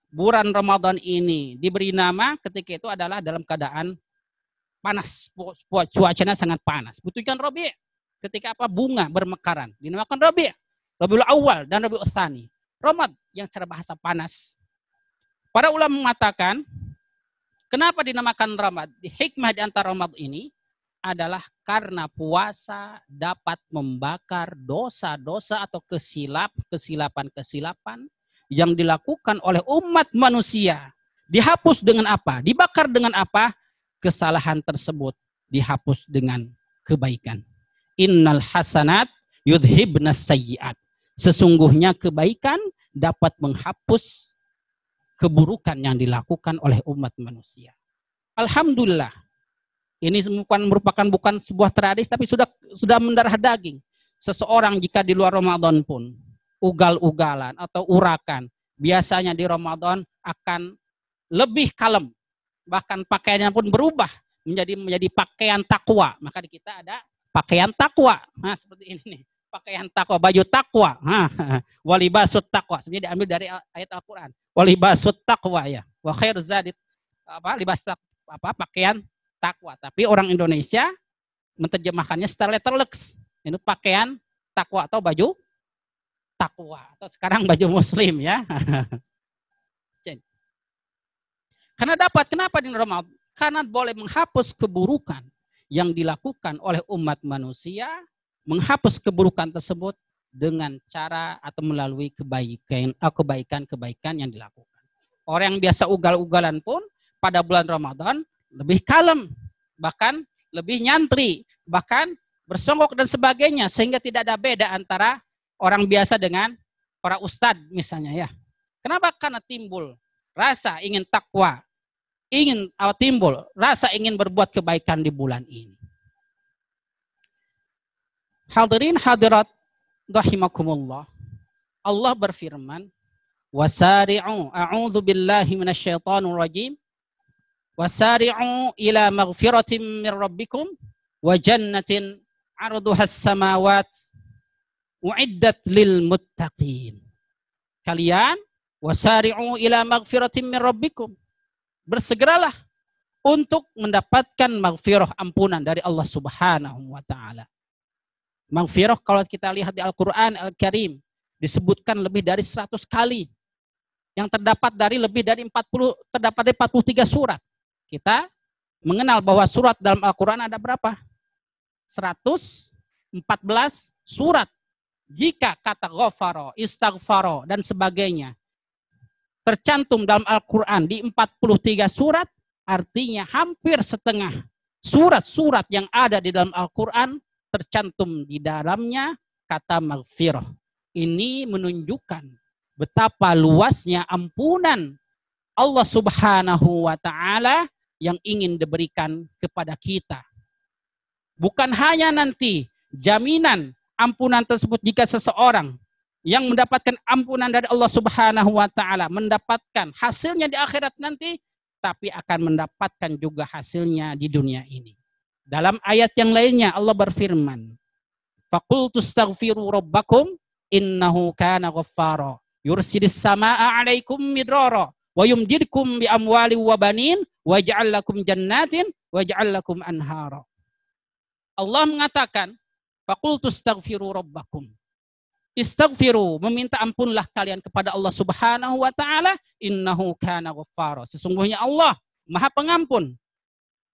bulan Ramadan ini diberi nama, ketika itu adalah dalam keadaan panas, cuacanya sangat panas. Butuhkan Rabi'. Ketika apa? Bunga bermekaran. Dinamakan Rabi'. Rabiul Awal dan Rabiul Tsani. Ramad yang secara bahasa panas. Para ulama mengatakan, kenapa dinamakan Ramad? Hikmah di antara Ramad ini adalah karena puasa dapat membakar dosa-dosa atau kesilapan-kesilapan yang dilakukan oleh umat manusia. Dihapus dengan apa? Dibakar dengan apa? Kesalahan tersebut dihapus dengan kebaikan. Innal hasanat yudhibnas sayyi'at. Sesungguhnya kebaikan dapat menghapus keburukan yang dilakukan oleh umat manusia. Alhamdulillah. Ini bukan sebuah tradisi, tapi sudah mendarah daging. Seseorang jika di luar Ramadan pun ugal-ugalan atau urakan, biasanya di Ramadan akan lebih kalem. Bahkan pakaiannya pun berubah menjadi pakaian takwa. Maka di kita ada pakaian takwa. Nah, seperti ini nih, pakaian takwa, baju takwa. Walibasut takwa. Sebenarnya diambil dari ayat Al-Qur'an. Walibasut takwa ya. Wa khair zadit libas takwa, pakaian takwa. Tapi orang Indonesia menerjemahkannya secara letterleks. Ini pakaian takwa atau baju takwa. Atau sekarang baju muslim ya. Kenapa di Ramadan? Karena boleh menghapus keburukan yang dilakukan oleh umat manusia, menghapus keburukan tersebut dengan cara atau melalui kebaikan-kebaikan yang dilakukan. Orang yang biasa ugal-ugalan pun pada bulan Ramadan lebih kalem, bahkan lebih nyantri, bahkan bersongkok dan sebagainya, sehingga tidak ada beda antara orang biasa dengan para ustadz misalnya ya. Kenapa? Karena timbul rasa ingin takwa, timbul rasa ingin berbuat kebaikan di bulan ini. Hadirin hadirat rahimakumullah. Allah berfirman, wasari'u a'udzu billahi minasyaitonir rajim. Wasari'u ila maghfiratin min rabbikum wa jannatin 'arduhas samawat u'iddat lil muttaqin. Kalian wasari'u ila maghfiratin min rabbikum. Bersegeralah untuk mendapatkan maghfirah, ampunan dari Allah Subhanahu wa taala. Maghfirah kalau kita lihat di Al-Qur'an Al-Karim disebutkan lebih dari 100 kali. Yang terdapat dari 43 surat. Kita mengenal bahwa surat dalam Al-Quran ada berapa? 114 surat. Jika kata ghafaro, istaghfaro, dan sebagainya tercantum dalam Al-Quran di 43 surat, artinya hampir setengah surat-surat yang ada di dalam Al-Quran tercantum di dalamnya kata maghfirah. Ini menunjukkan betapa luasnya ampunan Allah Subhanahu wa ta'ala yang ingin diberikan kepada kita. Bukan hanya nanti jaminan ampunan tersebut jika seseorang yang mendapatkan ampunan dari Allah Subhanahu wa ta'ala mendapatkan hasilnya di akhirat nanti, tapi akan mendapatkan juga hasilnya di dunia ini. Dalam ayat yang lainnya Allah berfirman, faqultu astaghfiru rabbakum innahu kana ghaffara yursilis samaa'a 'alaikum midrara wa yumdidkum bi amwali wa banin wa ja'al lakum jannatin wa ja'al lakum anhara. Allah mengatakan, Faqultu astaghfiru rabbakum. Istaghfiru, meminta ampunlah kalian kepada Allah Subhanahu wa taala, innahu kana ghaffara. Sesungguhnya Allah Maha Pengampun.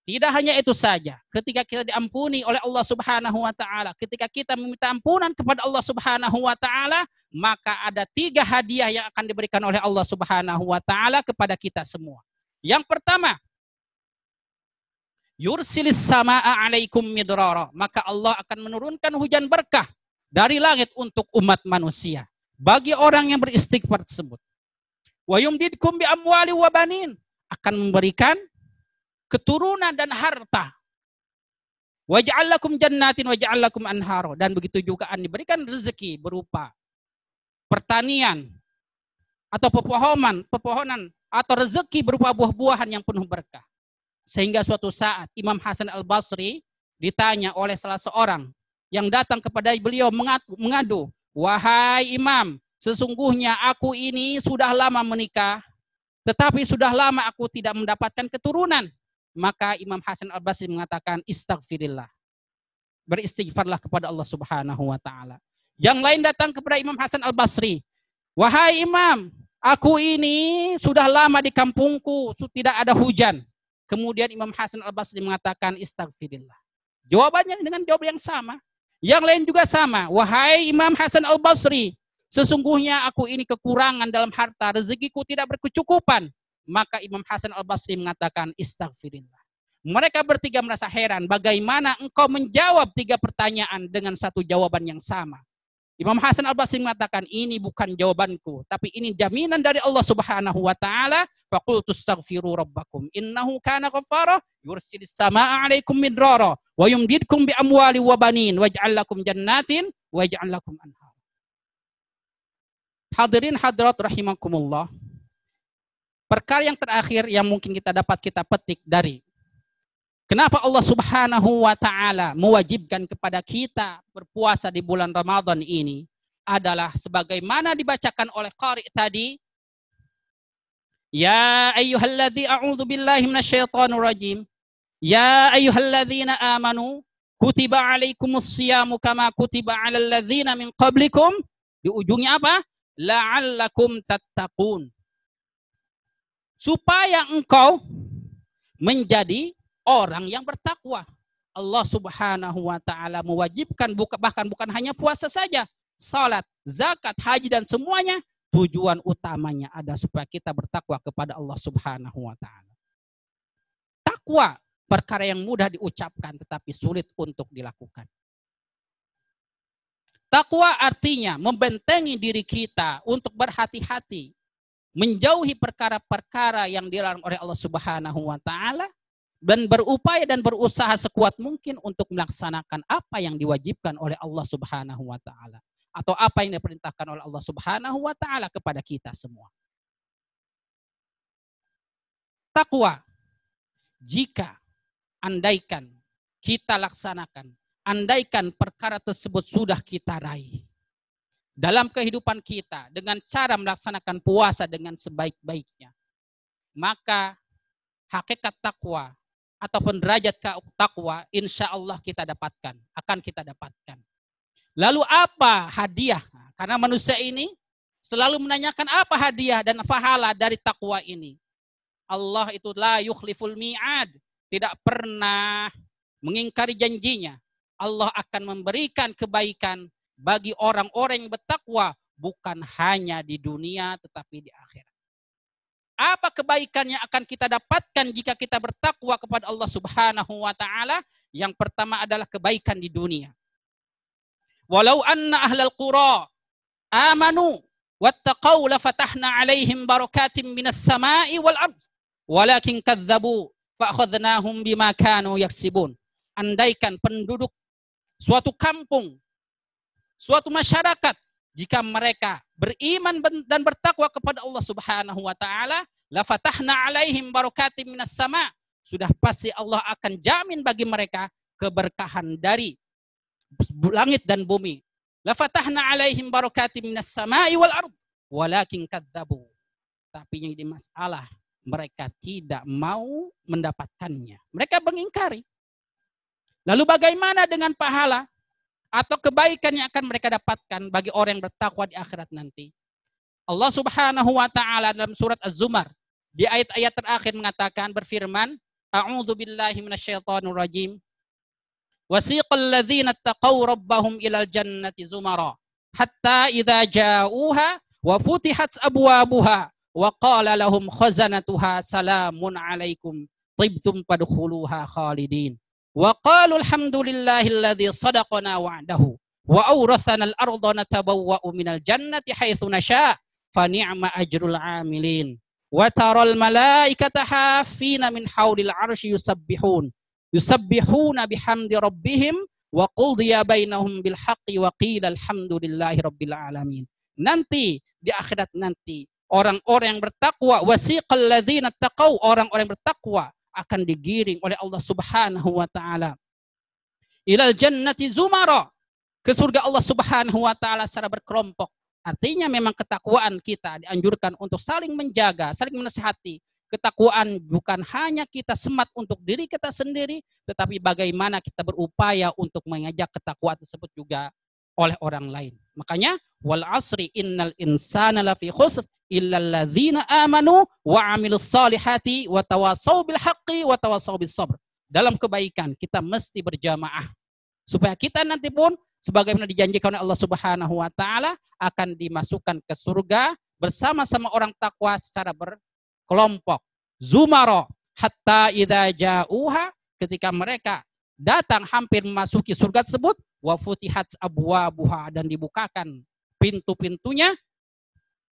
Tidak hanya itu saja, ketika kita diampuni oleh Allah Subhanahu wa taala, ketika kita meminta ampunan kepada Allah Subhanahu wa taala, maka ada 3 hadiah yang akan diberikan oleh Allah Subhanahu wa taala kepada kita semua. Yang pertama, yursilis samaa 'alaikum midrara, maka Allah akan menurunkan hujan berkah dari langit untuk umat manusia bagi orang yang beristighfar tersebut. Wa yumdidkum bi amwali wa banin, akan memberikan keturunan dan harta. Wa ja'al lakum jannatin wa ja'al lakum anhara, dan begitu juga akan diberikan rezeki berupa pertanian atau pepohonan atau rezeki berupa buah-buahan yang penuh berkah. Sehingga suatu saat Imam Hasan Al-Basri ditanya oleh salah seorang yang datang kepada beliau mengadu, wahai Imam, sesungguhnya aku ini sudah lama menikah, tetapi sudah lama aku tidak mendapatkan keturunan. Maka Imam Hasan Al-Basri mengatakan, istaghfirillah. Beristighfarlah kepada Allah Subhanahu wa taala. Yang lain datang kepada Imam Hasan Al-Basri, wahai Imam, aku ini sudah lama di kampungku, tidak ada hujan. Kemudian Imam Hasan Al-Basri mengatakan, istaghfirillah. Jawabannya dengan jawab yang sama. Yang lain juga sama. Wahai Imam Hasan Al-Basri, sesungguhnya aku ini kekurangan dalam harta, rezekiku tidak berkecukupan. Maka Imam Hasan Al-Basri mengatakan, istaghfirillah. Mereka bertiga merasa heran bagaimana engkau menjawab 3 pertanyaan dengan satu jawaban yang sama. Imam Hasan Al-Basri mengatakan, ini bukan jawabanku, tapi ini jaminan dari Allah Subhanahu wa taala. Faqultu astaghfiru rabbakum innahu kana ghaffara yursilis samaa 'alaikum midrara wa yumdidkum bi amwali wa banin waj'al lakum jannatin waj'al lakum anhar. Hadirin hadirat rahimakumullah. Perkara yang terakhir yang mungkin kita dapat kita petik dari kenapa Allah Subhanahu wa taala mewajibkan kepada kita berpuasa di bulan Ramadan ini adalah sebagaimana dibacakan oleh qari tadi, ya ayyuhalladzi a'udzu billahi minasyaitonir rajim, ya ayyuhalladzina amanu kutiba alaikumus shiyamu kama kutiba 'alal ladzina min qablikum. Di ujungnya apa? La'allakum tattaqun. Supaya engkau menjadi orang yang bertakwa. Allah Subhanahu wa taala mewajibkan bahkan bukan hanya puasa saja, salat, zakat, haji dan semuanya tujuan utamanya ada supaya kita bertakwa kepada Allah Subhanahu wa taala. Takwa perkara yang mudah diucapkan tetapi sulit untuk dilakukan. Takwa artinya membentengi diri kita untuk berhati-hati, menjauhi perkara-perkara yang dilarang oleh Allah Subhanahu wa taala, dan berupaya dan berusaha sekuat mungkin untuk melaksanakan apa yang diwajibkan oleh Allah Subhanahu wa taala atau apa yang diperintahkan oleh Allah Subhanahu wa taala kepada kita semua. Takwa, jika andaikan kita laksanakan, andaikan perkara tersebut sudah kita raih dalam kehidupan kita dengan cara melaksanakan puasa dengan sebaik-baiknya, maka hakikat takwa ataupun derajat takwa insya Allah akan kita dapatkan. Lalu apa hadiah? Karena manusia ini selalu menanyakan apa hadiah dan pahala dari takwa ini. Allah itu la yukhliful mi'ad, tidak pernah mengingkari janjinya. Allah akan memberikan kebaikan bagi orang-orang yang bertakwa bukan hanya di dunia tetapi di akhirat. Apa kebaikan yang akan kita dapatkan jika kita bertakwa kepada Allah Subhanahu wa taala? Yang pertama adalah kebaikan di dunia. Walau anna ahlal qura amanu wattaqau lafatahna alaihim barakatim minas sama'i wal ard walakin kadzabu fa akhadnahum bima kanu yaksibun. Andaikan penduduk suatu kampung, suatu masyarakat, jika mereka beriman dan bertakwa kepada Allah Subhanahu wa taala, la fatahna alaihim barakatim minas sama, sudah pasti Allah akan jamin bagi mereka keberkahan dari langit dan bumi. La fatahna alaihim barakatim minas sama'i wal ard walakin kadzabu. Tapi yang jadi masalah, mereka tidak mau mendapatkannya. Mereka mengingkari. Lalu bagaimana dengan pahala? atau kebaikan yang akan mereka dapatkan bagi orang yang bertakwa di akhirat nanti. Allah Subhanahu wa taala dalam surat Az-Zumar di ayat-ayat terakhir mengatakan, berfirman, A'udzu billahi minasyaitonir rajim. Wasiqal ladzina taqaw rabbahum ilal jannati zumara hatta idza ja'uha wa futihat abwabuha wa qala lahum khazanatuha salamun alaikum tibtum fadkhuluha khalidin wa qalu alhamdulillahilladzi sadaqana wa'dahu wa awrathana al-ardha natabawwa'u minal jannati haitsu nasha' fa ni'ma ajrul 'amilin wa taral malaikata hafina min haulil 'arsyi yusabbihuna bihamdi rabbihim wa qudiya bainahum bil haqqi wa qila alhamdulillahi rabbil alamin. Nanti di akhirat nanti orang-orang yang bertakwa, wasiqal ladzina taqaw, orang-orang yang bertakwa akan digiring oleh Allah Subhanahu wa taala ilal jannati zumara, ke surga Allah Subhanahu wa taala secara berkelompok. Artinya memang ketakwaan kita dianjurkan untuk saling menjaga, saling menasihati. Ketakwaan bukan hanya kita semat untuk diri kita sendiri, tetapi bagaimana kita berupaya untuk mengajak ketakwaan tersebut juga oleh orang lain. Makanya wal asri innal insana lafi khusr illal ladzina amanu wa amilus solihati wa tawassaw bil haqqi wa tawassaw bis sabr. Dalam kebaikan kita mesti berjamaah supaya kita nanti pun sebagaimana dijanjikan oleh Allah Subhanahu wa taala akan dimasukkan ke surga bersama-sama orang takwa secara berkelompok. Zumara hatta idza ja'uha, ketika mereka datang hampir memasuki surga tersebut, wa futihat abwabuha, dan dibukakan pintu-pintunya,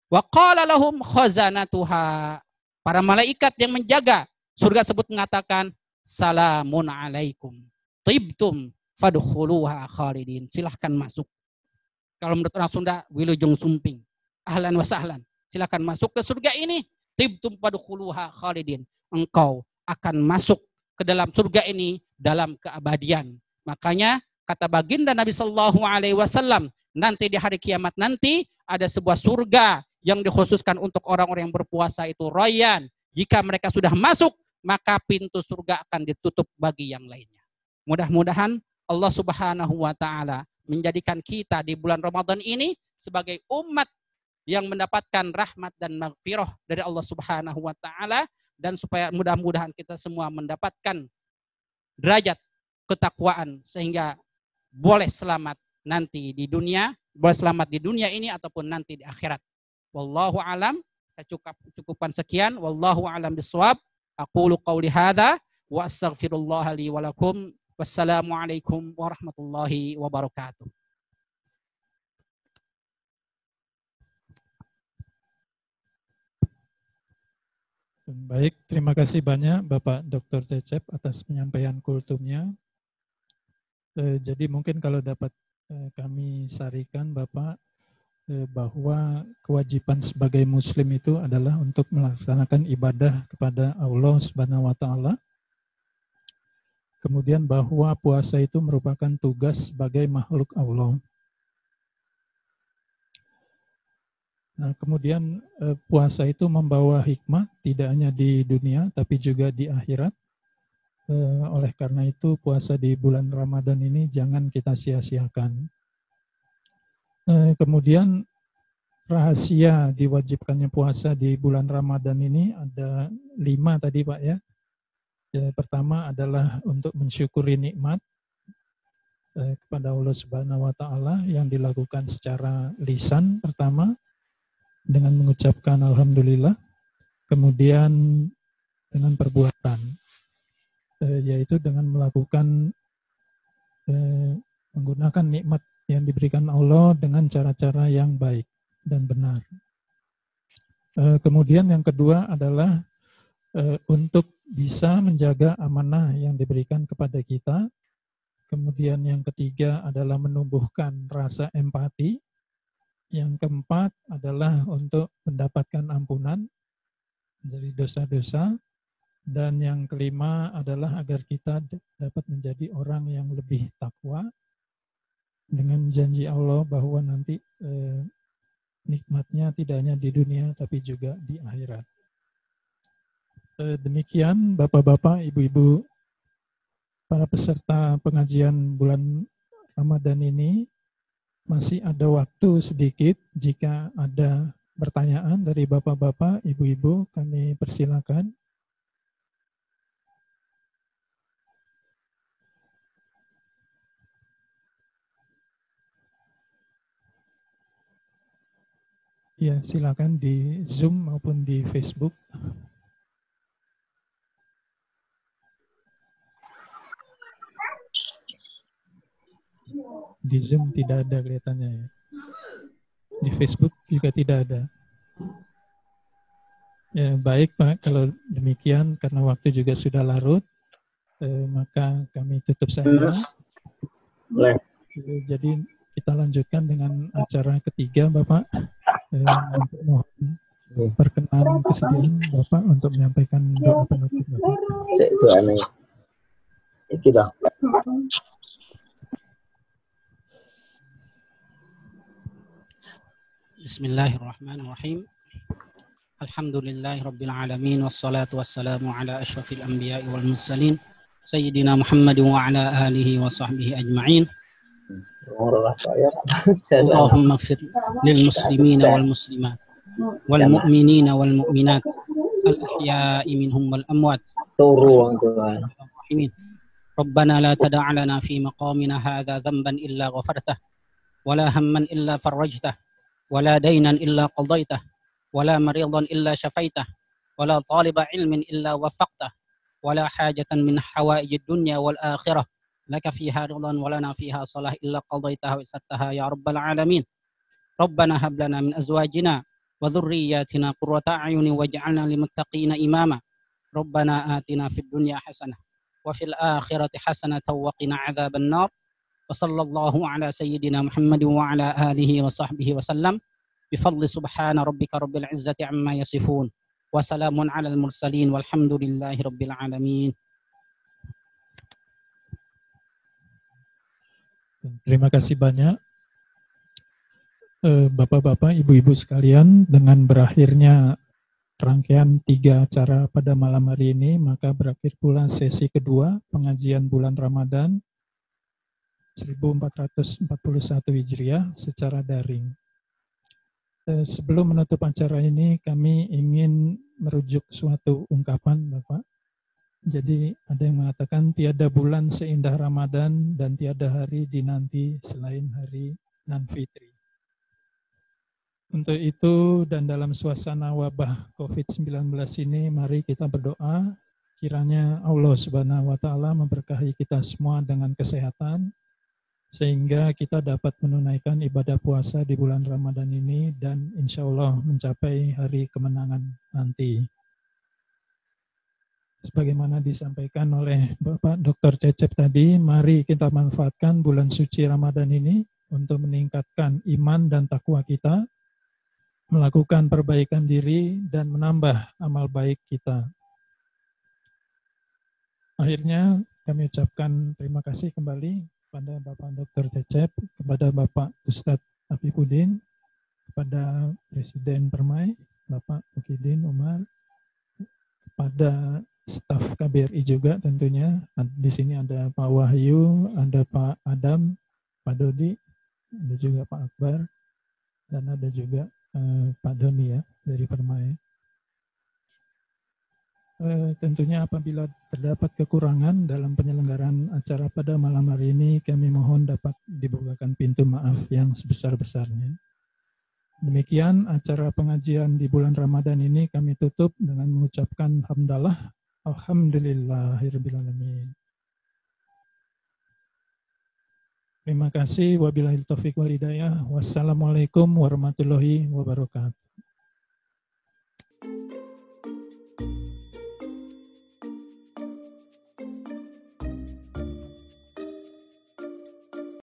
wa qala lahum khazanatuha, para malaikat yang menjaga surga tersebut mengatakan salamun alaikum tibtum fadkhuluha khalidin, silahkan masuk. Kalau menurut orang Sunda, wilujeng sumping, ahlan wa sahlan, silahkan masuk ke surga ini, tibtum fadkhuluha khalidin, engkau akan masuk ke dalam surga ini dalam keabadian. Makanya kata baginda Nabi Sallallahu Alaihi Wasallam, nanti di hari kiamat nanti ada sebuah surga yang dikhususkan untuk orang-orang yang berpuasa, itu Rayyan. Jika mereka sudah masuk, maka pintu surga akan ditutup bagi yang lainnya. Mudah-mudahan Allah Subhanahu wa taala menjadikan kita di bulan Ramadan ini sebagai umat yang mendapatkan rahmat dan maghfirah dari Allah Subhanahu wa taala, dan supaya mudah-mudahan kita semua mendapatkan derajat ketakwaan sehingga boleh selamat nanti di dunia, boleh selamat di dunia ini ataupun nanti di akhirat. Wallahu alam, cukupkan sekian. Wallahu alam bisawab. Aqulu qauli hadza wa astaghfirullah li wa lakum. Wassalamualaikum warahmatullahi wabarakatuh. Baik, terima kasih banyak Bapak Dr. Cecep atas penyampaian kultumnya. Jadi mungkin kalau dapat kami sarikan Bapak, bahwa kewajiban sebagai muslim itu adalah untuk melaksanakan ibadah kepada Allah Subhanahu wa taala. Kemudian bahwa puasa itu merupakan tugas sebagai makhluk Allah. Nah, kemudian puasa itu membawa hikmah tidak hanya di dunia tapi juga di akhirat. Oleh karena itu puasa di bulan Ramadan ini jangan kita sia-siakan. Kemudian rahasia diwajibkannya puasa di bulan Ramadan ini ada 5 tadi Pak ya. Pertama adalah untuk mensyukuri nikmat kepada Allah Subhanahu wa taala yang dilakukan secara lisan pertama dengan mengucapkan alhamdulillah, kemudian dengan perbuatan yaitu dengan melakukan menggunakan nikmat yang diberikan Allah dengan cara-cara yang baik dan benar. Kemudian yang kedua adalah untuk bisa menjaga amanah yang diberikan kepada kita. Kemudian yang ketiga adalah menumbuhkan rasa empati. Yang keempat adalah untuk mendapatkan ampunan dari dosa-dosa. Dan yang kelima adalah agar kita dapat menjadi orang yang lebih takwa dengan janji Allah bahwa nanti nikmatnya tidak hanya di dunia tapi juga di akhirat. Demikian Bapak-bapak, Ibu-ibu, para peserta pengajian bulan Ramadan ini masih ada waktu sedikit. Jika ada pertanyaan dari bapak-bapak, ibu-ibu, kami persilakan. Ya, silakan di Zoom maupun di Facebook. Di Zoom tidak ada kelihatannya ya. Di Facebook juga tidak ada. Ya, baik Pak, kalau demikian karena waktu juga sudah larut, maka kami tutup saja. Jadi kita lanjutkan dengan acara ketiga Bapak. Untuk mohon perkenan kesediaan Bapak untuk menyampaikan doa penutup Bapak. Bismillahirrahmanirrahim. Alhamdulillahi Rabbil Alamin. Wassalatu wassalamu ala ashrafil anbiya'i wal mursalin Sayyidina Muhammad wa ala alihi wa sahbihi ajma'in. Allahumma ighfir lil muslimina wal muslimat wal mu'minina wal mu'minat al ahya'i minhum wal amwat. Rabbana la tada' lana fi maqamina hadha dhanban illa ghafartah wa la hamman illa farajtah wa la daynan illa qadaitah wa la maridan illa shafaitah wa la taliba ilmin illa waffaqtah wa la hajatan min hawaijid dunya wal akhirah laka fiha ridwan wa lana fiha salah illa qadaitaha wa yassartaha ya rabbal alamin. Rabbana hab lana min azwajina wa dhurriyyatina qurrata a'yunin waj'alna lil muttaqina imama. Rabbana atina fid dunya hasanah wa fil akhirati hasanatan wa qina adzaban nar. Wa sallallahu ala sayyidina Muhammadin wa ala alihi wa sahbihi wa sallam. Bifadli subhana rabbika rabbil izzati amma yasifun. Wa salamun ala al mursalin walhamdulillahi rabbil alamin. Terima kasih banyak Bapak-bapak, Ibu-ibu sekalian. Dengan berakhirnya rangkaian 3 acara pada malam hari ini, maka berakhir pula sesi kedua pengajian bulan Ramadan 1441 Hijriah secara daring. Sebelum menutup acara ini, kami ingin merujuk suatu ungkapan, Bapak. Jadi ada yang mengatakan tiada bulan seindah Ramadan dan tiada hari dinanti selain hari nan fitri. Untuk itu dan dalam suasana wabah COVID-19 ini, mari kita berdoa kiranya Allah Subhanahu wa taala memberkahi kita semua dengan kesehatan sehingga kita dapat menunaikan ibadah puasa di bulan Ramadan ini dan insya Allah mencapai hari kemenangan nanti. Sebagaimana disampaikan oleh Bapak Dr. Cecep tadi, mari kita manfaatkan bulan suci Ramadan ini untuk meningkatkan iman dan takwa kita, melakukan perbaikan diri, dan menambah amal baik kita. Akhirnya kami ucapkan terima kasih kembali kepada Bapak Dr. Cecep, kepada Bapak Ustadz Afifuddin, kepada Presiden Permai, Bapak Mukidin Umar, kepada staf KBRI juga tentunya. Di sini ada Pak Wahyu, ada Pak Adam, Pak Dodi, ada juga Pak Akbar, dan ada juga Pak Doni ya dari Permai. Tentunya apabila terdapat kekurangan dalam penyelenggaraan acara pada malam hari ini, kami mohon dapat dibukakan pintu maaf yang sebesar-besarnya. Demikian acara pengajian di bulan Ramadan ini kami tutup dengan mengucapkan hamdalah. Alhamdulillahirrabbilalamin. Terima kasih. Wabillahi taufiq wal hidayah. Wassalamualaikum warahmatullahi wabarakatuh.